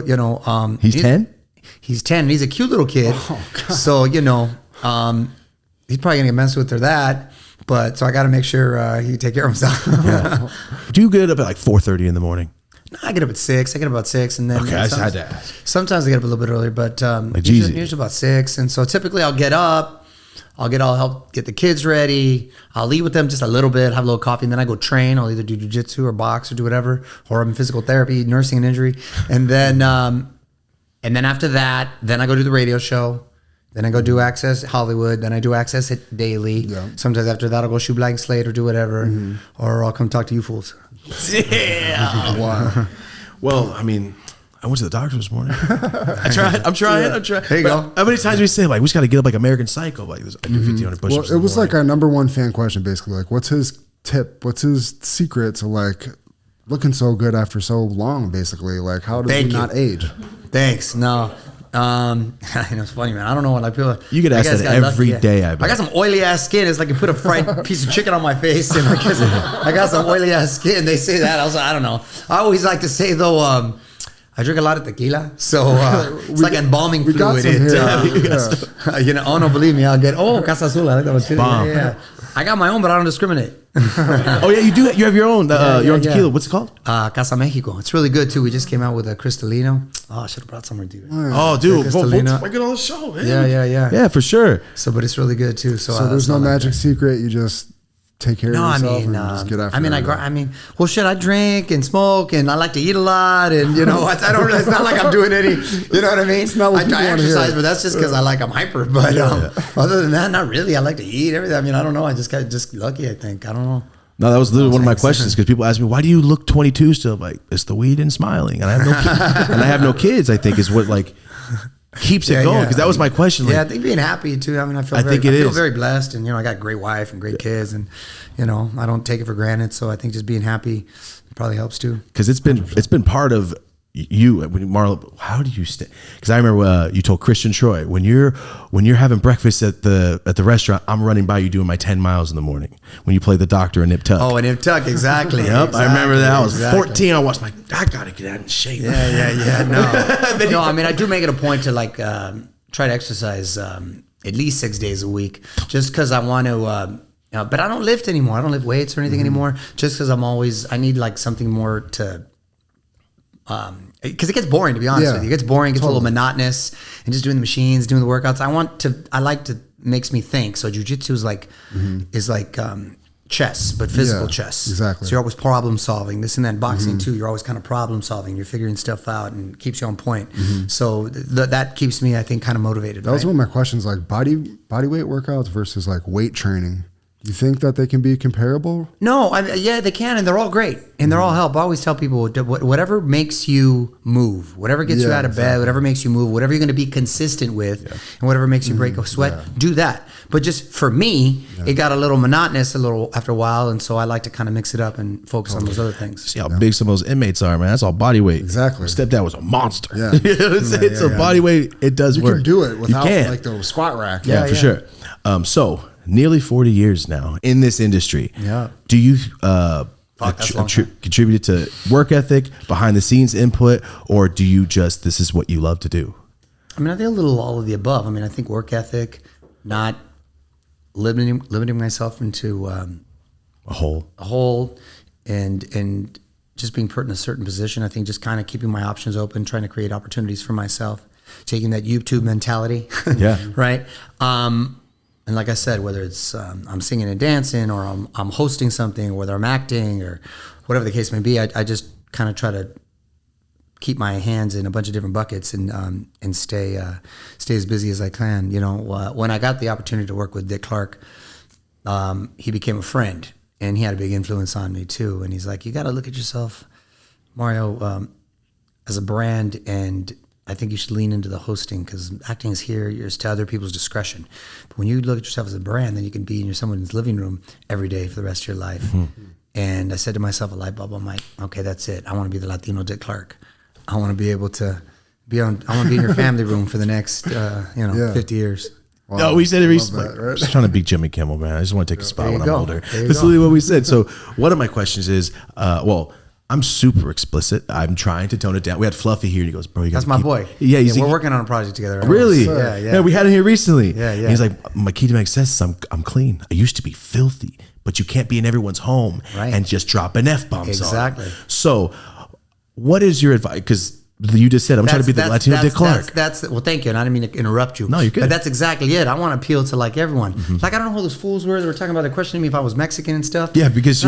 He's 10. He's 10. And he's a cute little kid. Oh, God. So he's probably gonna get messed with or that. But so I got to make sure he take care of himself. Yeah. Do you get up at like 4:30 in the morning? I get up at 6. I get up about 6, and then Okay, I just had to ask. Sometimes I get up a little bit earlier, but Like usually about 6. And so typically I'll get up, I'll help get the kids ready. I'll eat with them just a little bit, have a little coffee, and then I go train. I'll either do jujitsu or box or do whatever, or I'm in physical therapy, nursing an injury, and then after that, then I go do the radio show. Then I go do Access Hollywood. Then I do Access It Daily. Yeah. Sometimes after that, I'll go shoot Blank Slate or do whatever, or I'll come talk to you fools. Yeah. Wow. Well, I mean, I went to the doctor this morning. I'm trying. There you go. How many times we say, like, we just got to get up like American Psycho? Like, I do 1,500 push-ups. Well, it was like our number one fan question, basically. Like, what's his tip? What's his secret to, like, looking so good after so long, basically? Like, how does he not age? Thanks. No. It's funny, man. I don't know what I feel. You get asked that every day. I got some oily ass skin. It's like you put a fried piece of chicken on my face, and I got some oily ass skin. They say that. I don't know. I always like to say though, I drink a lot of tequila, so it's like embalming fluid. Got some here. Oh no, believe me, I'll get Casa Azul. I like that one too. Yeah. I got my own, but I don't discriminate. Oh yeah, you do. You have your own. Your own tequila. What's it called? Casa Mexico. It's really good too. We just came out with a Cristalino. Oh, I should have brought some more, dude. Oh, dude, we'll get on the show, man. Yeah, for sure. So, but it's really good too. So there's no magic secret. You just take care of yourself and just get after it. Well, shit, I drink and smoke and I like to eat a lot, and I don't. It's not like I'm doing any. You know what I mean? It's not what I exercise, but that's just because I'm hyper. But other than that, not really. I like to eat everything. I mean, I don't know. I just got lucky. I think. I don't know. No, that was literally one of my questions because people ask me, "Why do you look 22 still?" Like, it's the weed and smiling, and I have no kids. And I have no kids. I think is what like keeps it going because that was my question. Like, I think being happy too. I mean, I feel very blessed, and I got a great wife and great kids, and I don't take it for granted. So I think just being happy probably helps too. Because it's been part of you, Marlon. How do you stay? Because I remember you told Christian Troy when you're having breakfast at the restaurant, I'm running by you doing my 10 miles in the morning when you play the doctor in Nip Tuck. Oh, in Nip Tuck, exactly. Yep, exactly, I remember that. I was 14. I was like, I gotta get out and shake. Yeah. No, I mean, I do make it a point to like try to exercise at least 6 days a week, just because I want to. But I don't lift anymore. I don't lift weights or anything anymore, just because I need like something more to. Because it gets boring, to be honest with you. It gets boring, it gets a little monotonous, and just doing the machines, doing the workouts. I like to makes me think. So jujitsu is like chess, but physical chess. Exactly. So you're always problem solving. This and that. Boxing too, you're always kind of problem solving. You're figuring stuff out and keeps you on point. So that keeps me, I think, kind of motivated. That was one of my questions, like body weight workouts versus like weight training. Do you think that they can be comparable? No, they can, and they're all great, and they're all help. I always tell people, whatever makes you move, whatever gets you out of bed, whatever makes you move, whatever you're going to be consistent with, and whatever makes you break a sweat, do that. But just for me, it got a little monotonous after a while, and so I like to kind of mix it up and focus on those other things. See how big some of those inmates are, man. That's all body weight. Exactly. My stepdad was a monster. Yeah. It's a body weight. It does work. You can do it without like the squat rack. Yeah, for sure. So nearly 40 years now in this industry. Yeah. Do you contribute to work ethic, behind the scenes input, or do you just, this is what you love to do? I mean, I think a little all of the above. I mean, I think work ethic, not limiting myself into a hole and just being put in a certain position. I think just kind of keeping my options open, trying to create opportunities for myself, taking that YouTube mentality. Yeah. Right. And like I said, whether it's I'm singing and dancing, or I'm hosting something, or whether I'm acting, or whatever the case may be, I just kind of try to keep my hands in a bunch of different buckets and stay as busy as I can. When I got the opportunity to work with Dick Clark, he became a friend, and he had a big influence on me too. And he's like, you got to look at yourself, Mario, as a brand, and I think you should lean into the hosting, because acting is here, it's to other people's discretion. But when you look at yourself as a brand, then you can be in someone's living room every day for the rest of your life. And I said to myself, a light bulb, I'm like, okay, that's it. I want to be the Latino Dick Clark. I want to be able to I want to be in your family room for the next 50 years. Wow. No, we said it recently. Right? Just trying to beat Jimmy Kimmel, man. I just want to take a spot There you when I'm go. older. There you That's go. literally what we said. So one of my questions is, I'm super explicit. I'm trying to tone it down. We had Fluffy here, and he goes, "Bro, you got." That's my boy. Yeah, we're working on a project together. Right? Really? Yeah. We had him here recently. Yeah. And he's like, my key to my success is I'm clean. I used to be filthy, but you can't be in everyone's home and just dropping F-bombs. Exactly. So, what is your advice? Because you just said I'm trying to be the Latino Dick Clark. Well, thank you. And I didn't mean to interrupt you. No, you're good. But that's exactly it. I want to appeal to like everyone. Like I don't know who those fools were that were talking about. They're questioning me if I was Mexican and stuff. Yeah, because I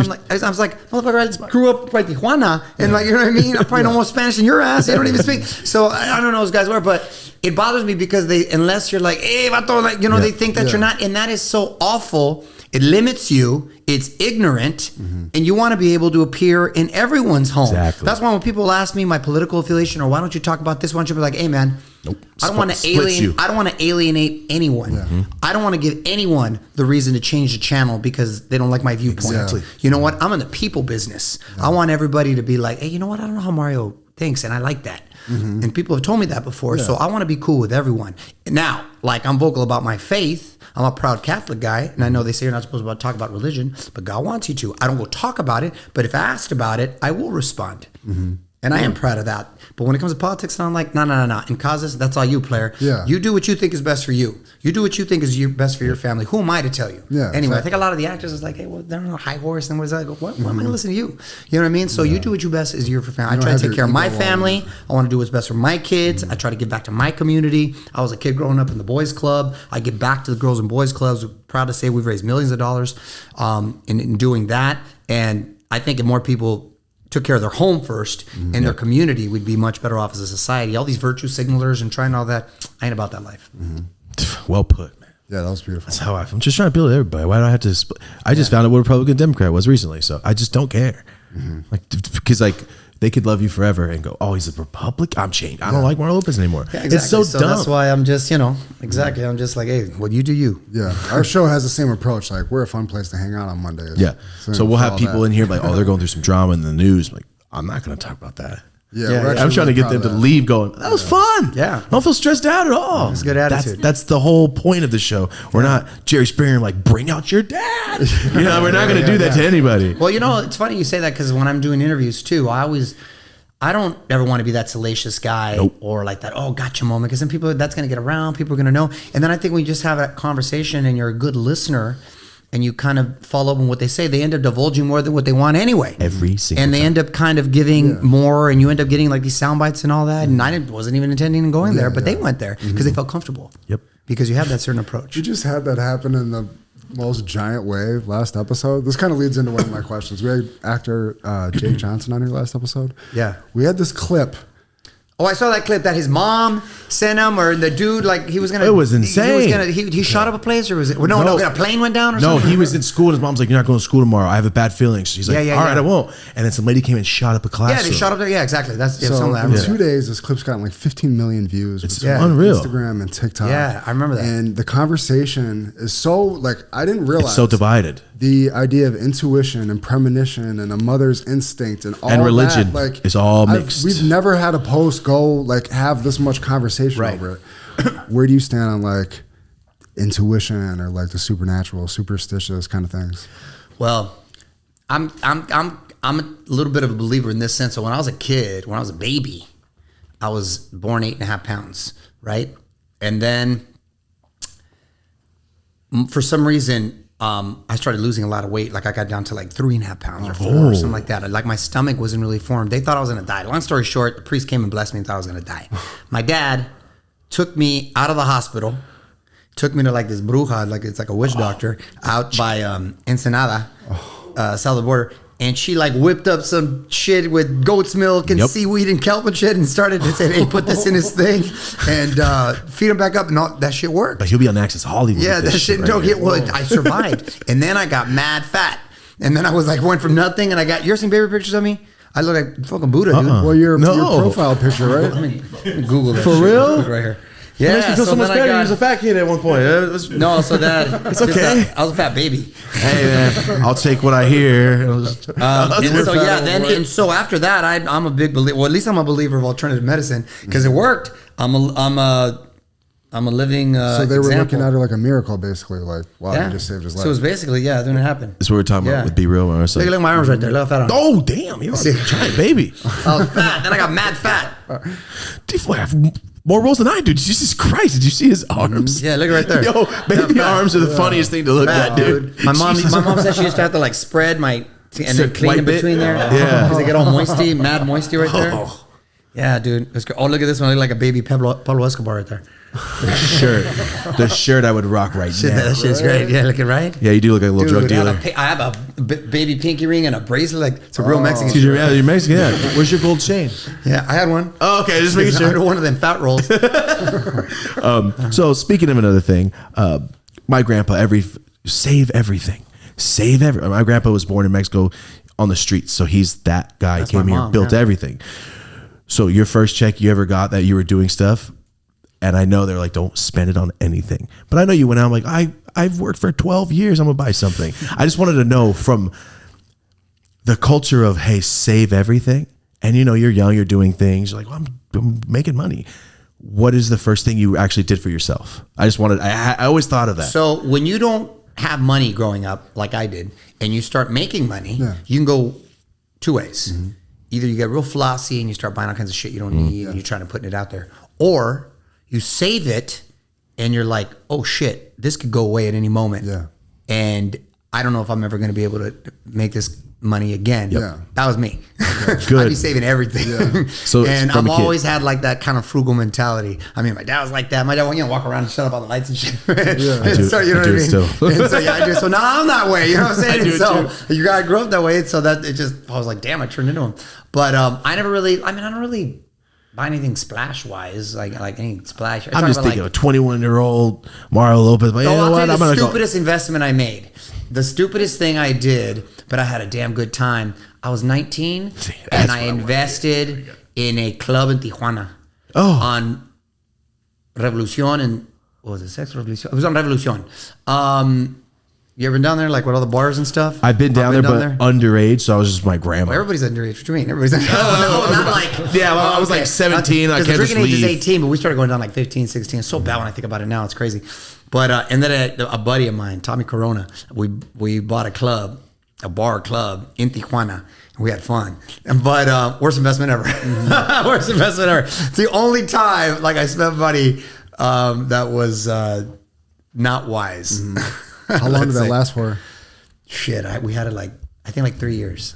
was like, motherfucker, I grew up by Tijuana, and like, you know what I mean. I probably know more Spanish than your ass. You don't even speak. So I don't know who those guys were, but it bothers me because unless you're like, hey, vato, like, they think that you're not, and that is so awful. It limits you. It's ignorant, and you want to be able to appear in everyone's home. Exactly. That's why when people ask me my political affiliation or why don't you talk about this, why don't you be like, hey man, Nope. I don't want to alienate. I don't want to alienate anyone. I don't want to give anyone the reason to change the channel because they don't like my viewpoint. Exactly. You know what? I'm in the people business. I want everybody to be like, hey, you know what? I don't know how Mario thinks, and I like that. And people have told me that before, so I want to be cool with everyone. Now, like I'm vocal about my faith. I'm a proud Catholic guy, and I know they say you're not supposed to talk about religion, but God wants you to. I don't go talk about it, but if asked about it, I will respond. And I am proud of that. But when it comes to politics, I'm like, no. In causes, that's all you, player. Yeah. You do what you think is best for you. You do what you think is best for your family. Who am I to tell you? Yeah, Anyway, exactly. I think a lot of the actors is like, hey, well, they're on a high horse. And what is that? I go, what? Why am I going to listen to you? You know what I mean? So you do what you best is your for family. I try to take care of my family. I want to do what's best for my kids. I try to give back to my community. I was a kid growing up in the boys club. I give back to the girls and boys clubs. We're proud to say we've raised millions of dollars in doing that. And I think if more people took care of their home first and their community, we'd be much better off as a society. All these virtue signalers and trying all that, I ain't about that life. Well put, man. Yeah, that was beautiful. That's how I'm just trying to build everybody. Why do I have to? I just found out what Republican Democrat was recently, so I just don't care. Like, because like they could love you forever and go, oh, he's a Republican. I'm changed. I don't like Mario Lopez anymore. Yeah, exactly. It's so dumb. That's why I'm just, exactly. I'm just like, hey, well, you do you. Yeah, our show has the same approach. Like, we're a fun place to hang out on Mondays. Yeah. So we'll have people in here like, oh, they're going through some drama in the news. I'm like, I'm not going to talk about that. Yeah, Yeah, I'm trying to get them to leave going, that was fun. Yeah. I don't feel stressed out at all. It's a good attitude. That's the whole point of the show. We're not Jerry Springer like, bring out your dad. We're not going to do that to anybody. Well, it's funny you say that because when I'm doing interviews too, I don't ever want to be that salacious guy or like that, oh, gotcha moment. Because then that's going to get around. People are going to know. And then I think when you just have that conversation and you're a good listener and you kind of follow up on what they say, they end up divulging more than what they want anyway. Every single And they time. end up kind of giving more, and you end up getting like these sound bites and all that. And I wasn't even intending on going there, but they went there because they felt comfortable. Yep. Because you have that certain approach. You just had that happen in the most giant way last episode. This kind of leads into one of my questions. We had actor Jake Johnson on here last episode. Yeah. We had this clip. Oh, I saw that clip that his mom sent him, or the dude, like, he was going to... It was insane. He shot up a place, or was it... No, a plane went down or No, something? he was in school and his mom's like, you're not going to school tomorrow. I have a bad feeling. So he's like, all right, I won't. And then some lady came and shot up a classroom. Yeah, they shot up there. Yeah, exactly. That's So something in like 2 days, this clip's gotten like 15 million views. It's between unreal. Instagram and TikTok. Yeah, I remember that. And the conversation is so, like, I didn't realize. It's so divided. The idea of intuition and premonition and a mother's instinct and all And religion that, like, is all mixed. We've never had a post go, like, have this much conversation over it. Where do you stand on, like, intuition or, like, the supernatural, superstitious kind of things? Well, I'm a little bit of a believer in this sense. So when I was a kid, when I was a baby, I was born 8.5 pounds, right? And then for some reason, I started losing a lot of weight. Like I got down to like 3.5 pounds or 4 or something like that. Like my stomach wasn't really formed. They thought I was going to die. Long story short, the priest came and blessed me and thought I was going to die. My dad took me out of the hospital, took me to like this bruja, like it's like a witch doctor out by Ensenada, south of the border. And she like whipped up some shit with goat's milk and seaweed and kelp and shit and started to say, hey, put this in his thing and feed him back up. And all, that shit worked. But he'll be on Access Hollywood. Yeah, that shit right don't get, well, I survived. And then I got mad fat. And then I was like, went from nothing and I got, you're seeing baby pictures of me? I look like fucking Buddha, dude. Well, your profile picture, right? Let me Google that For shit real? right here. Yeah, It makes me feel so much then I better. got- He was a fat kid at one point. No, so that It's okay. I was a fat baby. Hey man, I'll take what I hear. And so yeah, and so after that, I'm a big believer. Well, at least I'm a believer of alternative medicine because it worked. I'm a living. So they were example. looking at it like a miracle, basically. Like, wow, Yeah. you just saved his life. So it was basically then it happened. That's what we're talking about Yeah. with Be Real. Or Look at my arms right there. Look how fat I am. Oh damn, you're a giant baby. I was fat. Then I got mad fat. Dude, boy, I have more rolls than I do. Jesus Christ, did you see his arms? Yeah, look right there. Yo, baby arms are the funniest thing to look Fat, at, dude. My mom said she used to have to like spread my and then clean Wipe in between it? there. Yeah. Because they get all moisty, mad moisty right there. Oh. Yeah, dude. Oh, look at this one. I look like a baby Pablo Escobar right there. The shirt I would rock right Shit, now. that shit's great. Yeah, looking right. Yeah, you do look like a little drug Dude, dealer. I have a baby pinky ring and a bracelet. Like it's a real Mexican. Excuse me, yeah, you're Mexican. Yeah. Where's your gold chain? Yeah, I had one. Oh, okay, just making It's sure. under one of them fat rolls. So speaking of another thing, my grandpa save everything. My grandpa was born in Mexico on the streets, so he's that guy. That's Came my here, mom, built yeah. everything. So your first check you ever got that you were doing stuff, and I know they're like, don't spend it on anything. But I know you went out like I've worked for 12 years. I'm gonna buy something. I just wanted to know from the culture of hey, save everything, and you know you're young, you're doing things. You're like, well, I'm making money. What is the first thing you actually did for yourself? I just wanted. I always thought of that. So when you don't have money growing up like I did, and you start making money, you can go two ways. Mm-hmm. Either you get real flossy and you start buying all kinds of shit you don't need, and you're trying to put it out there, or you save it and you're like, oh shit, this could go away at any moment. Yeah. And I don't know if I'm ever going to be able to make this money again. Yeah. That was me. Good. I'd be saving everything. So and from I've a kid. always had like that kind of frugal mentality. I mean, my dad was like that. My dad would, walk around and shut up all the lights and shit. I do- So, you know I what do I mean? still. And so, yeah, I do. So now I'm that way. You know what I'm saying? I do And so too. you gotta grow up that way. And so that it just, I was like, damn, I turned into him. But I don't really buy anything splash wise, like any splash. I'm just thinking of a 21-year-old Mario Lopez. But you know I'll what? tell I'm you gonna the go. stupidest investment I made. The stupidest thing I did, but I had a damn good time. I was 19 and I invested in a club in Tijuana. Oh. On Revolucion and what was it? Sex Revolucion? It was on Revolucion. You ever been down there, like with all the bars and stuff? I've been down there, but underage, so I was just my grandma. Well, everybody's underage. What do you mean? Everybody's not like. Yeah, well, I was like 17. I Because the can't just drinking age is leave. 18, but we started going down like 15, 16. It's so bad when I think about it now. It's crazy. But and then a buddy of mine, Tommy Corona, we bought a bar club in Tijuana. We had fun, but worst investment ever. Worst investment ever. It's the only time like I spent money that was not wise. How long did that last for? Shit, we had it I think 3 years.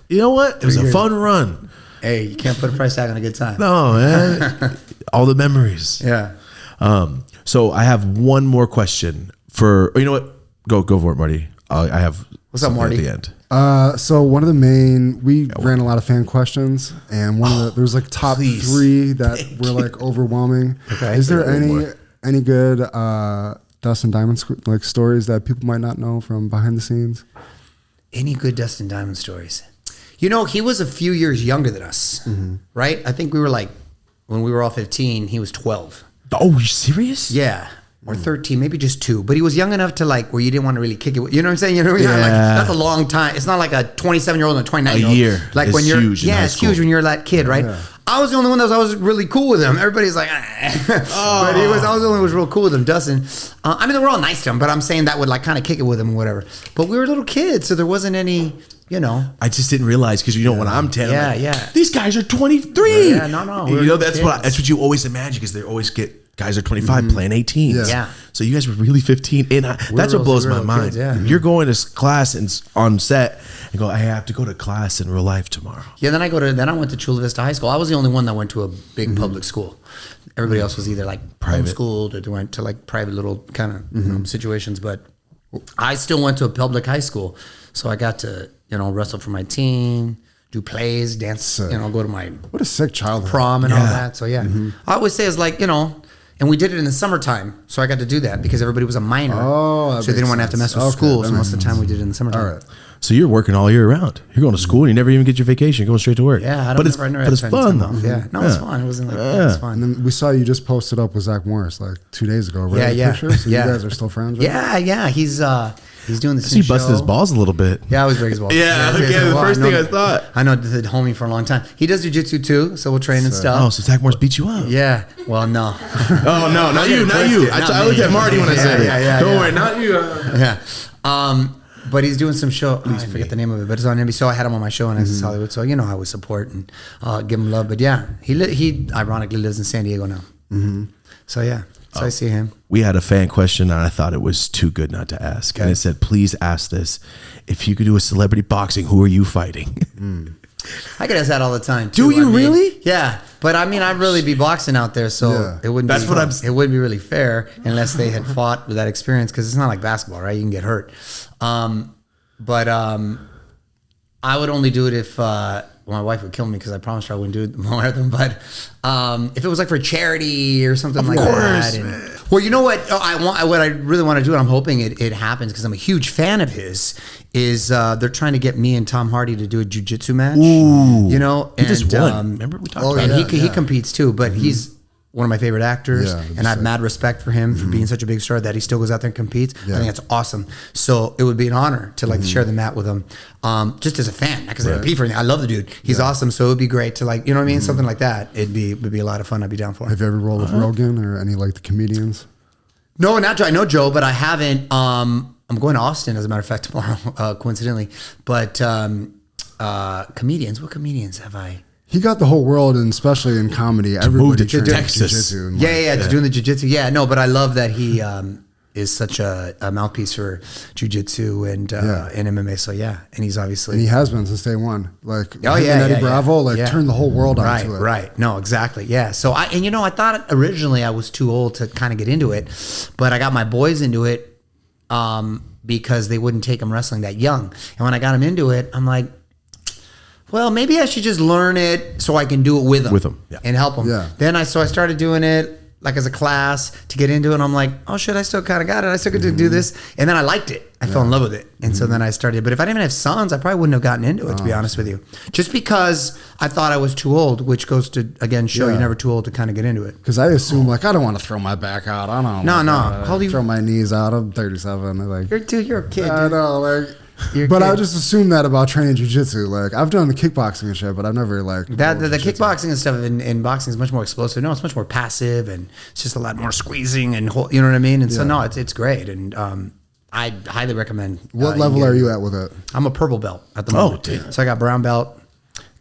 You know what? It was a years. fun run. Hey, you can't put a price tag on a good time. No, man. All the memories. Yeah. So I have one more question for. You know what? Go for it, Marty. I have. What's up, something Marty? At the end. So one of the main, we ran a lot of fan questions, and one of the, there's like top please. 3 that were like overwhelming. Okay. Is there One any more. any good Dustin Diamond like stories that people might not know from behind the scenes? Any good Dustin Diamond stories? You know, he was a few years younger than us, right? I think we were like, when we were all 15, he was 12. Oh, you serious? Yeah. Or 13, maybe just 2. But he was young enough to like where you didn't want to really kick it. You know what I'm saying? You know, Yeah. like, that's a long time. It's not like a 27-year-old and a 29-year-old. A year Like is when you're, huge in high it's school. huge when you're that kid, right? Yeah. I was the only one that was really cool with him. Everybody's like, but I was the only one who was real cool with him, Dustin. I mean, they were all nice to him, but I'm saying that would like kind of kick it with him or whatever. But we were little kids, so there wasn't any, you know. I just didn't realize because when I'm 10, Yeah, I'm like, yeah. these guys are 23. Yeah, no. We were You know, little that's what you always imagine because they always get guys are 25 playing 18s. Yeah. So you guys were really 15, and that's what real- blows we were my little mind. kids, yeah. You're going to class and on set and go, I have to go to class in real life tomorrow. Yeah, then I went to Chula Vista High School. I was the only one that went to a big public school. Everybody else was either like Private. homeschooled or they went to like private little kind of you know, situations. But I still went to a public high school, so I got to wrestle for my team, do plays, dance, Sick. go to my What a sick childhood. prom and all Yeah. that. So yeah, I always say it's like and we did it in the summertime, so I got to do that because everybody was a minor, Oh, that so they didn't makes want to have to sense. mess with Okay, school. that So most makes of the time we did it in the summertime. All right. So you're working all year round. You're going to school and you never even get your vacation. You're going straight to work. Yeah, but it's fun though. Yeah, no, it's fun. It wasn't like it's fun. And then we saw you just posted up with Zach Morris like 2 days ago, right? Yeah. Pictures? So you guys are still friends, right? Yeah. He's doing this. He busted his balls a little bit. Yeah, I always break his balls. Yeah, the first thing I thought. I know the homie for a long time. He does jiu-jitsu too, so we'll train and stuff. Oh, so Zach Morris beat you up? Yeah. Well, no. Oh no, not you. I looked at Marty when I said it. Don't worry, not you. Yeah. But he's doing some show. I forget the name of it, but it's on NBC. So I had him on my show in Access Hollywood. So I would support and give him love. But yeah, he ironically lives in San Diego now. Mm-hmm. So yeah, so I see him. We had a fan question, and I thought it was too good not to ask. Okay. And it said, "Please ask this: if you could do a celebrity boxing, who are you fighting?" I get asked that all the time. Too. Do you really? Yeah, but I mean, I'd really be boxing out there, so it wouldn't. It wouldn't be really fair unless they had fought with that experience, because it's not like basketball, right? You can get hurt. But I would only do it if my wife would kill me, because I promised her I wouldn't do it more of them. But if it was like for charity or something like that. Well, you know what? What I really want to do, and I'm hoping it happens because I'm a huge fan of his, is they're trying to get me and Tom Hardy to do a jiu-jitsu match. Ooh. He just won. Remember we talked about it? He competes too, but he's one of my favorite actors, and I have mad respect for him for being such a big star that he still goes out there and competes. I think that's awesome. So it would be an honor to share the mat with him, just as a fan, not because I compete for anything. I love the dude; he's awesome. So it would be great to you know what I mean, something like that. Would be a lot of fun. I'd be down for. Have you ever rolled with Rogan or any the comedians? No, not Joe. I know Joe, but I haven't. I'm going to Austin, as a matter of fact, tomorrow, coincidentally. But comedians, what comedians have I? He got the whole world, and especially in comedy, everybody to Texas. To doing the jiu-jitsu. Yeah, no, but I love that he is such a mouthpiece for jiu-jitsu and MMA. So yeah, and he's obviously, and he has been since day one. Eddie Bravo turned the whole world onto it. Right. No, exactly. Yeah. So I thought originally I was too old to kind of get into it, but I got my boys into it because they wouldn't take them wrestling that young, and when I got them into it, I'm like, well, maybe I should just learn it so I can do it with them. And help them. Yeah. Then I started doing it as a class to get into it. And I'm like, oh shit, I still kind of got it. I still get to do this. And then I liked it. I fell in love with it. And so then I started. But if I didn't even have sons, I probably wouldn't have gotten into it, to be honest with you. Just because I thought I was too old, which goes to, again, show you're never too old to kind of get into it. Because I assume, I don't want to throw my back out. I don't know. No. Throw my knees out. I'm 37. You're a kid, dude. I know, but I just assumed that about training jiu-jitsu. I've done the kickboxing and shit, but I've never the kickboxing and stuff in boxing is much more explosive. No, it's much more passive, and it's just a lot more squeezing and you know what I mean. And so no, it's great, and I highly recommend. What level are you at with it? I'm a purple belt at the moment. Oh, damn. So I got brown belt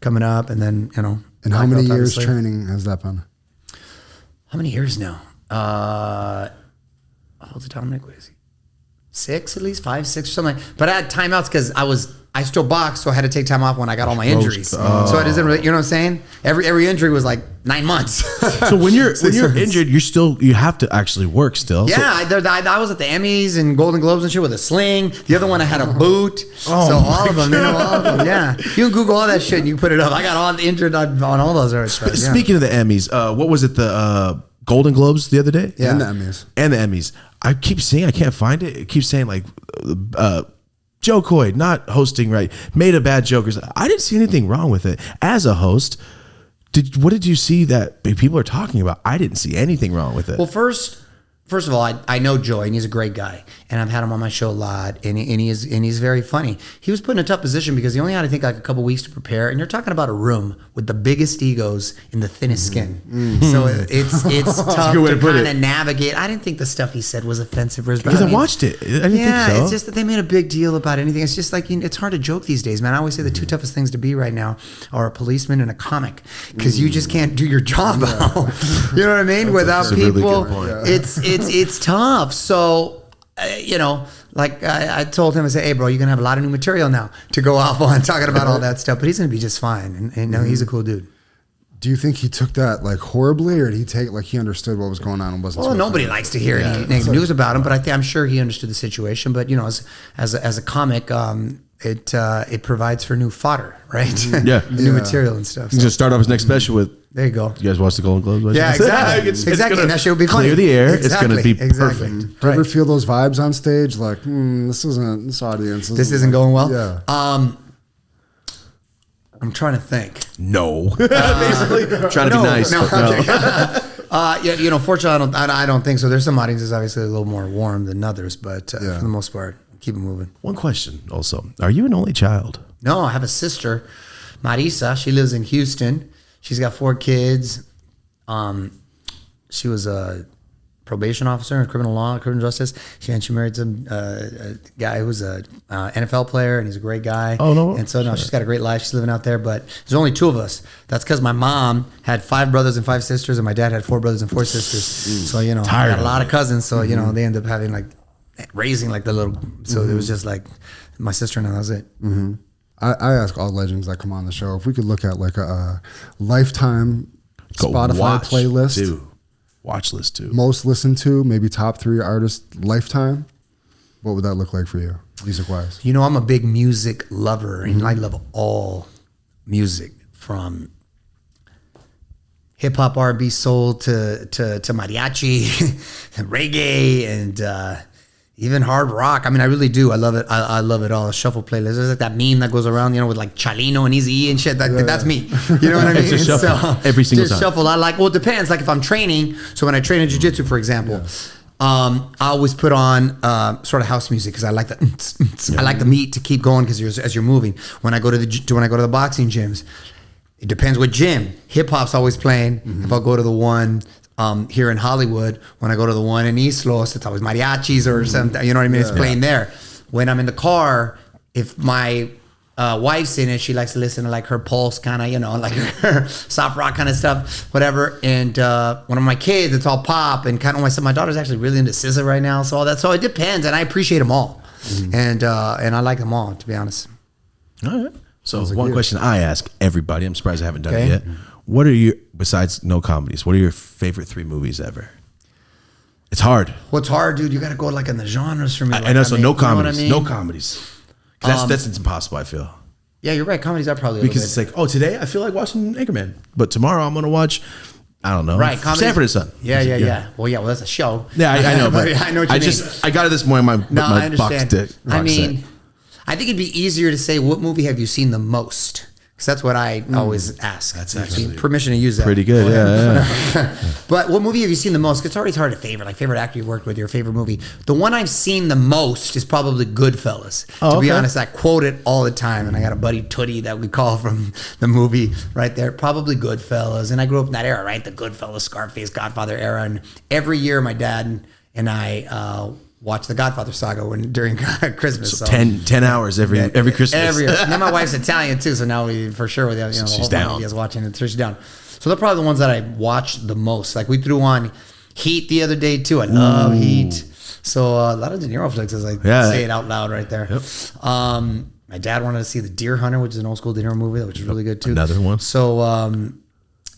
coming up, and then And how many years training has that been? How many years now? How old's Dominic? What is he? 6 at least, 5, 6 or something. But I had timeouts because I still boxed, so I had to take time off when I got all my injuries. So it doesn't really, you know what I'm saying? Every injury was 9 months. So when you're injured, you have to actually work still. Yeah, so. I was at the Emmys and Golden Globes and shit with a sling. The other one I had a boot. All of them, all of them. Yeah, you can Google all that shit and you put it up. I got all injured on all those. Speaking of the Emmys, what was it? The Golden Globes the other day? Yeah, and the Emmys. I keep seeing, I can't find it. It keeps saying Joe Coy not hosting right, made a bad joke. I didn't see anything wrong with it. As a host, what did you see that people are talking about? I didn't see anything wrong with it. Well, first of all, I know Joey, and he's a great guy, and I've had him on my show a lot, and he's very funny. He was put in a tough position because he only had, I think, a couple weeks to prepare, and you're talking about a room with the biggest egos and the thinnest skin. So it's tough to kind of navigate. I didn't think the stuff he said was offensive for his because I watched it. I didn't think so. It's just that they made a big deal about anything. It's just it's hard to joke these days, man. I always say the two toughest things to be right now are a policeman and a comic, because you just can't do your job. You know what I mean? Without people, really it's tough. So, I told him, I said, hey, bro, you're going to have a lot of new material now to go off on talking about all that stuff, but he's going to be just fine. And he's a cool dude. Do you think he took that horribly, or did he take he understood what was going on and wasn't? Well, nobody likes to hear any negative news about him, but I'm sure he understood the situation. But as a comic, it provides for new fodder, right? Yeah. New material and stuff. He's gonna start off his next special with. There you go. You guys watch the Golden Globes? Yeah, exactly. Exactly. And that shit would be funny. Clear the air. Exactly. It's going to be Exactly. perfect. Do you ever feel those vibes on stage? Like, this audience. This isn't going well? Yeah. I'm trying to think. No. Basically. Trying to be nice. No. But no. Yeah, fortunately, I don't think so. There's some audiences obviously a little more warm than others, but for the most part, keep it moving. One question also. Are you an only child? No, I have a sister, Marisa. She lives in Houston. She's got 4 kids. She was a probation officer in criminal law, criminal justice. She married some a guy who's a NFL player, and he's a great guy. Oh, no. And so she's got a great life. She's living out there, but there's only 2 of us. That's because my mom had 5 brothers and 5 sisters, and my dad had 4 brothers and 4 sisters. So I got a lot of cousins. So they end up having raising the little. So it was just my sister and I. That was it. Mm-hmm. I ask all legends that come on the show if we could look at a lifetime Spotify playlist. Dude. Watch list too. Most listened to, maybe top 3 artists lifetime. What would that look like for you, music wise? I'm a big music lover, and I love all music from hip hop, R&B, soul to mariachi, reggae, and even hard rock. I mean, I really do. I love it. I love it all. A shuffle playlist. There's that meme that goes around, with Chalino and Eazy-E and shit. That's me. You know what I mean? It's a shuffle. So, every single just time. Shuffle. It depends. Like if I'm training. So when I train in jiu-jitsu, for example, I always put on sort of house music because I like the I like the meat to keep going because as you're moving. When I go to the boxing gyms, it depends what gym. Hip hop's always playing. If I'll go to the one here in Hollywood, when I go to the one in East Los, it's always mariachis or something. You know what I mean? It's playing there. When I'm in the car, if my wife's in it, she likes to listen to her Pulse kind of, her soft rock kind of stuff, whatever. And one of my kids, it's all pop and kind of my daughter's actually really into SZA right now, so all that. So it depends, and I appreciate them all, and I like them all, to be honest. All right. So one question I ask everybody, I'm surprised I haven't done it yet. What are your, besides no comedies, what are your favorite 3 movies ever? It's hard. What's hard, dude? You got to go in the genres for me. I know, so no comedies. You know what I mean? No comedies. That's impossible, I feel. Yeah, you're right. Comedies are probably because it's today I feel like watching Anchorman, but tomorrow I'm going to watch, I don't know, right, Sanford and Son. Yeah. Well, that's a show. Yeah, I know, but I know what you mean. I got it this morning. I understand. I think it'd be easier to say, what movie have you seen the most? Because that's what I always ask. That's actually permission to use that. Pretty good, yeah. But what movie have you seen the most? It's always hard to favorite. Favorite actor you worked with, your favorite movie. The one I've seen the most is probably Goodfellas. To be honest, I quote it all the time, and I got a buddy Tootie that we call from the movie right there. Probably Goodfellas, and I grew up in that era, right? The Goodfellas, Scarface, Godfather era, and every year my dad and I watch the Godfather saga during Christmas. So 10 hours every Christmas. Every year. And then my wife's Italian too, so now we for sure the she's whole down. family is watching it. So she's down. So they're probably the ones that I watched the most. We threw on Heat the other day too. I love Heat. So a lot of De Niro flicks as I say it out loud right there. Yep. My dad wanted to see The Deer Hunter, which is an old school De Niro movie, which is really good too. Another one. So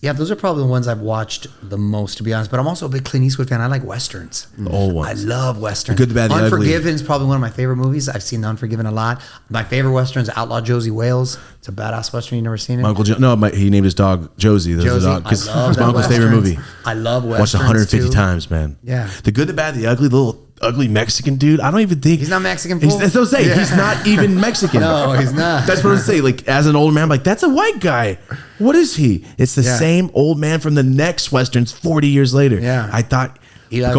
yeah, those are probably the ones I've watched the most, to be honest. But I'm also a big Clint Eastwood fan. I like Westerns. The old ones. I love Westerns. The Good, the Bad, the Ugly. Unforgiven is probably one of my favorite movies. I've seen The Unforgiven a lot. My favorite Western is Outlaw Josie Wales. It's a badass Western. You never seen it? He named his dog Josie. Josie. Because I love it's my uncle's favorite movie. I love Westerns. Watched 150 too. times, man. Yeah. The Good, the Bad, the Ugly, little ugly Mexican dude. I don't even think he's not Mexican. Fool. That's what I'm saying. He's not even Mexican. No, he's not. That's what I'm saying. As an older man, I'm like, that's a white guy. What is he? It's the same old man from the next Westerns 40 years later. Yeah. I thought Eli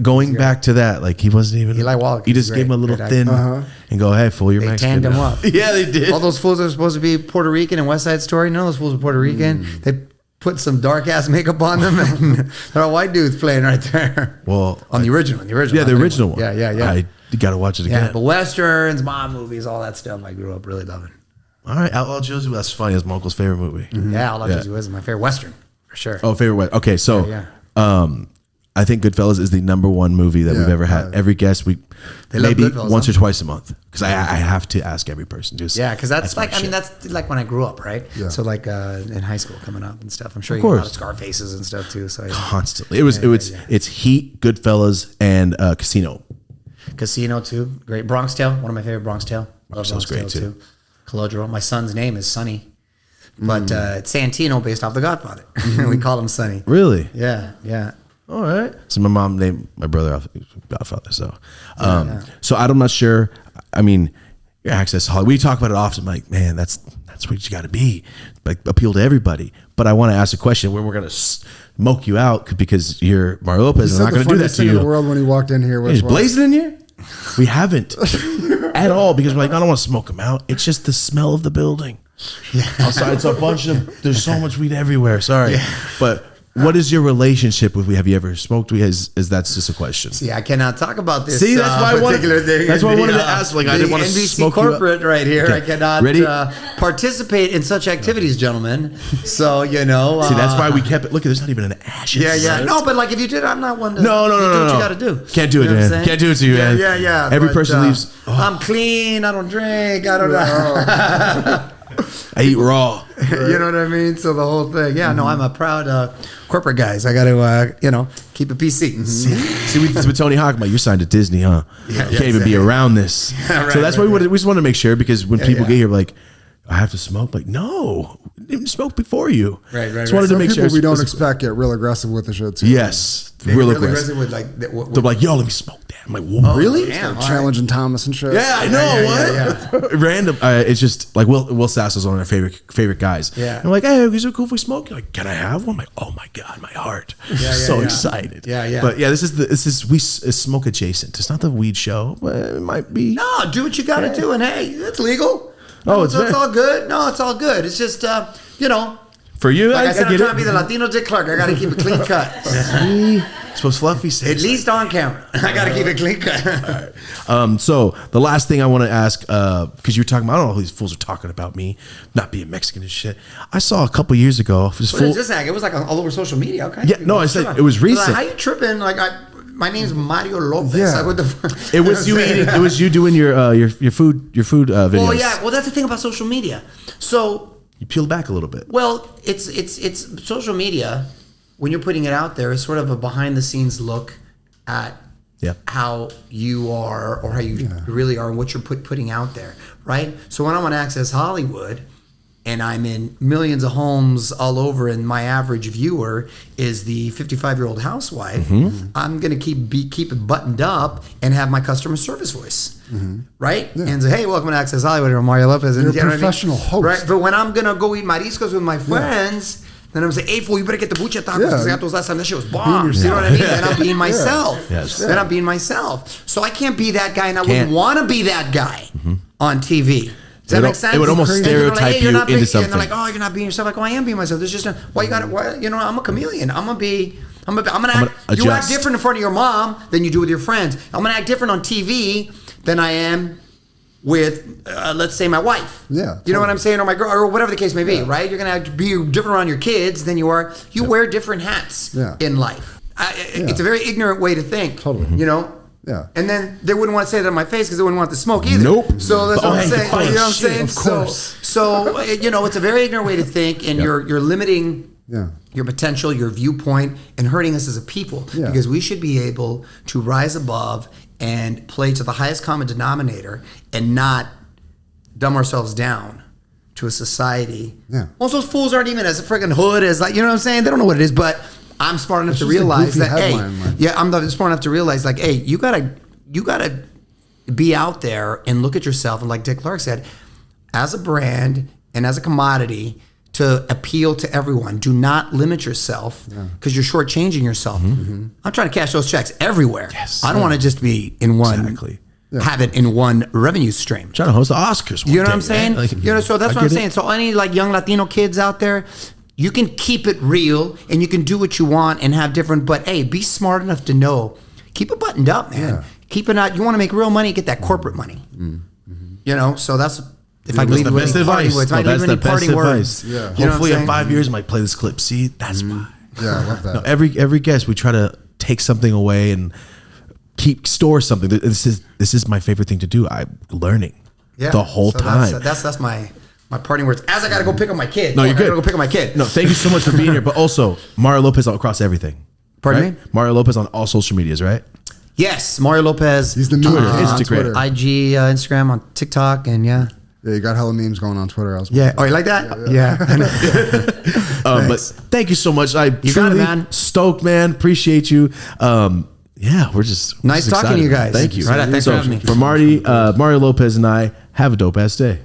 going back to that, he wasn't even. Eli Wallach. You just gave him a little thin and go, hey, fool, you're they Mexican. They tanned him up. Yeah, they did. All those fools are supposed to be Puerto Rican in West Side Story. None of those fools are Puerto Rican. They put some dark ass makeup on them, and they're all white dudes playing right there. Well, on the original. Yeah, the original one. Yeah. You got to watch it again. Yeah, but Westerns, mob movies, all that stuff I grew up really loving. All right, Outlaw Josie, that's funny. That's my uncle's favorite movie. Mm-hmm. Yeah, Outlaw Josie was my favorite Western, for sure. Oh, favorite Western. Okay, so I think Goodfellas is the #1 movie that we've ever had. Every guest, maybe once or twice a month. Because I have to ask every person. Because that's like when I grew up, right? Yeah. So in high school coming up and stuff. I'm sure you got a lot of Scarfaces and stuff too. So constantly. It's Heat, Goodfellas, and Casino. Casino too. Great. Bronx Tale, one of my favorite Bronx Tale. Marcel's great too. Calogero. My son's name is Sonny, but it's Santino based off The Godfather. We call him Sonny. Really? Yeah, yeah. All right. So my mom named my brother after Godfather. So, so I'm not sure. I mean, your Access Hollywood. We talk about it often. Like, man, that's what you got to be. Like, appeal to everybody. But I want to ask a question where we're gonna smoke you out because you're Mario Lopez. I'm not gonna do that to you. In the world when he walked in here, was blazing in here. We haven't at all because we're like, I don't want to smoke him out. It's just the smell of the building. Yeah. Outside, it's a bunch of. There's so much weed everywhere. Sorry, but. What is your relationship with weed? Have you ever smoked weed? Is that's just a question? See, I cannot talk about this. See, that's why I wanted. That's why I wanted to ask. Like, I didn't want to NBC smoke corporate you right here. Okay. I cannot participate in such activities, gentlemen. So See, that's why we kept it. Look, there's not even an ash. Yeah. No, but like if you did, I'm not one to. No. Do what you got to do. Can't do it, man. Can't do it to you, man. Yeah. Every person leaves. I'm clean. I don't drink. I don't know. I eat raw. You know what I mean? So the whole thing. Yeah, no, I'm a proud corporate guys. I got to, keep it PC. See, with Tony Hawk, you're signed to Disney, huh? Yeah, you can't even be around this. Yeah, right, so that's why we just want to make sure because when people get here, like, I have to smoke. Like, no, I didn't smoke before you. Right. Just wanted to make sure. We don't expect get real aggressive with the shit too. Yes, real aggressive. With they're like, yo, let me smoke that. I'm like, what? Really? Damn, challenging Thomas and shit. Yeah, I know. What? Random. It's just like Will Sasso's one of our favorite guys. Yeah. I'm like, hey, is it cool if we smoke? You're like, can I have one? I'm like, oh my god, my heart. So excited. Yeah. But yeah, this is we smoke adjacent. It's not the weed show, but it might be. No, do what you got to do, and hey, it's legal. Oh, it's all good. No, it's all good. It's just, For you, like I said, I'm get trying to be the Latino Dick Clark. I got to keep it clean cut. Supposed fluffy say at least on camera. I got to keep it clean cut. All right. So the last thing I want to ask, because you were talking about, I don't know who these fools are talking about me not being Mexican and shit. I saw a couple years ago. It was like all over social media. Okay. Yeah, no, I said it was recent. Like, how you tripping? Like my name's Mario Lopez. Yeah. Like, what the it was you eating. It was you doing your food videos. Well, yeah. Well, that's the thing about social media. So you peel back a little bit. Well, it's social media. When you're putting it out there, it's sort of a behind the scenes look at how you are or how you really are and what you're putting out there, right? So when I'm on Access Hollywood and I'm in millions of homes all over and my average viewer is the 55-year-old housewife, I'm going to keep it buttoned up and have my customer service voice, right? Yeah. And say, hey, welcome to Access Hollywood. I'm Mario Lopez. You're a professional host. Right? But when I'm going to go eat mariscos with my friends... Then I'm saying, hey, fool, you better get the bucha tacos because I got those last time. That shit was bomb. You know what I mean? Then I'm being myself. Yes. Then I'm being myself. So I can't be that guy, and I wouldn't want to be that guy on TV. Does that make sense? It would almost stereotype you into something. And they're like, oh, you're not being yourself. Like, oh, I am being myself. There's just why you got it. I'm a chameleon. I'm gonna act. You act different in front of your mom than you do with your friends. I'm gonna act different on TV than I am with, let's say, my wife. Yeah. You know what I'm saying? Or my girl, or whatever the case may be, right? You're going to be different around your kids than you are. You wear different hats in life. It's a very ignorant way to think. Totally. You know? Yeah. And then they wouldn't want to say that in my face because they wouldn't want the smoke either. Nope. So that's what I'm saying. You know what I'm saying? Of course. So it's a very ignorant way to think, and you're limiting your potential, your viewpoint, and hurting us as a people because we should be able to rise above and play to the highest common denominator and not dumb ourselves down to a society. Yeah. Most of those fools aren't even as a freaking hood as, like, you know what I'm saying? They don't know what it is, but I'm smart enough to realize that, I'm smart enough to realize, like, hey, you gotta be out there and look at yourself, and like Dick Clark said, as a brand and as a commodity, to appeal to everyone. Do not limit yourself because you're shortchanging yourself. I'm trying to cash those checks everywhere. Yes. I don't want to just be in one, have it in one revenue stream. Trying to host the Oscars. You know what I'm saying? Right? Like, so that's what I'm saying. So any like young Latino kids out there, you can keep it real and you can do what you want and have different, but hey, be smart enough to know, keep it buttoned up, man. Yeah. Keep it out. You want to make real money, get that corporate money. You know, so that's... If I leave with any parting words, that's the best advice. Yeah. Hopefully in 5 years I might play this clip. See, that's why. Yeah, I love that. No, every guest we try to take something away and store something. This is my favorite thing to do. I'm learning the whole time. That's my parting words. As I got to go pick up my kid. No, you're good. I got to go pick up my kid. No, thank you so much for being here. But also Mario Lopez across everything. Pardon me? Mario Lopez on all social medias, right? Yes, Mario Lopez. He's the meme king on Instagram. Twitter. IG, Instagram, on TikTok, and yeah. Yeah, you got hella memes going on Twitter. Yeah. Oh, you like that? Yeah. But thank you so much. I got it, truly man. Stoked, man. Appreciate you. Yeah, we're just Nice talking to you guys. Thank you. Right, thanks for having me. For Marty, Mario Lopez, and I, have a dope ass day.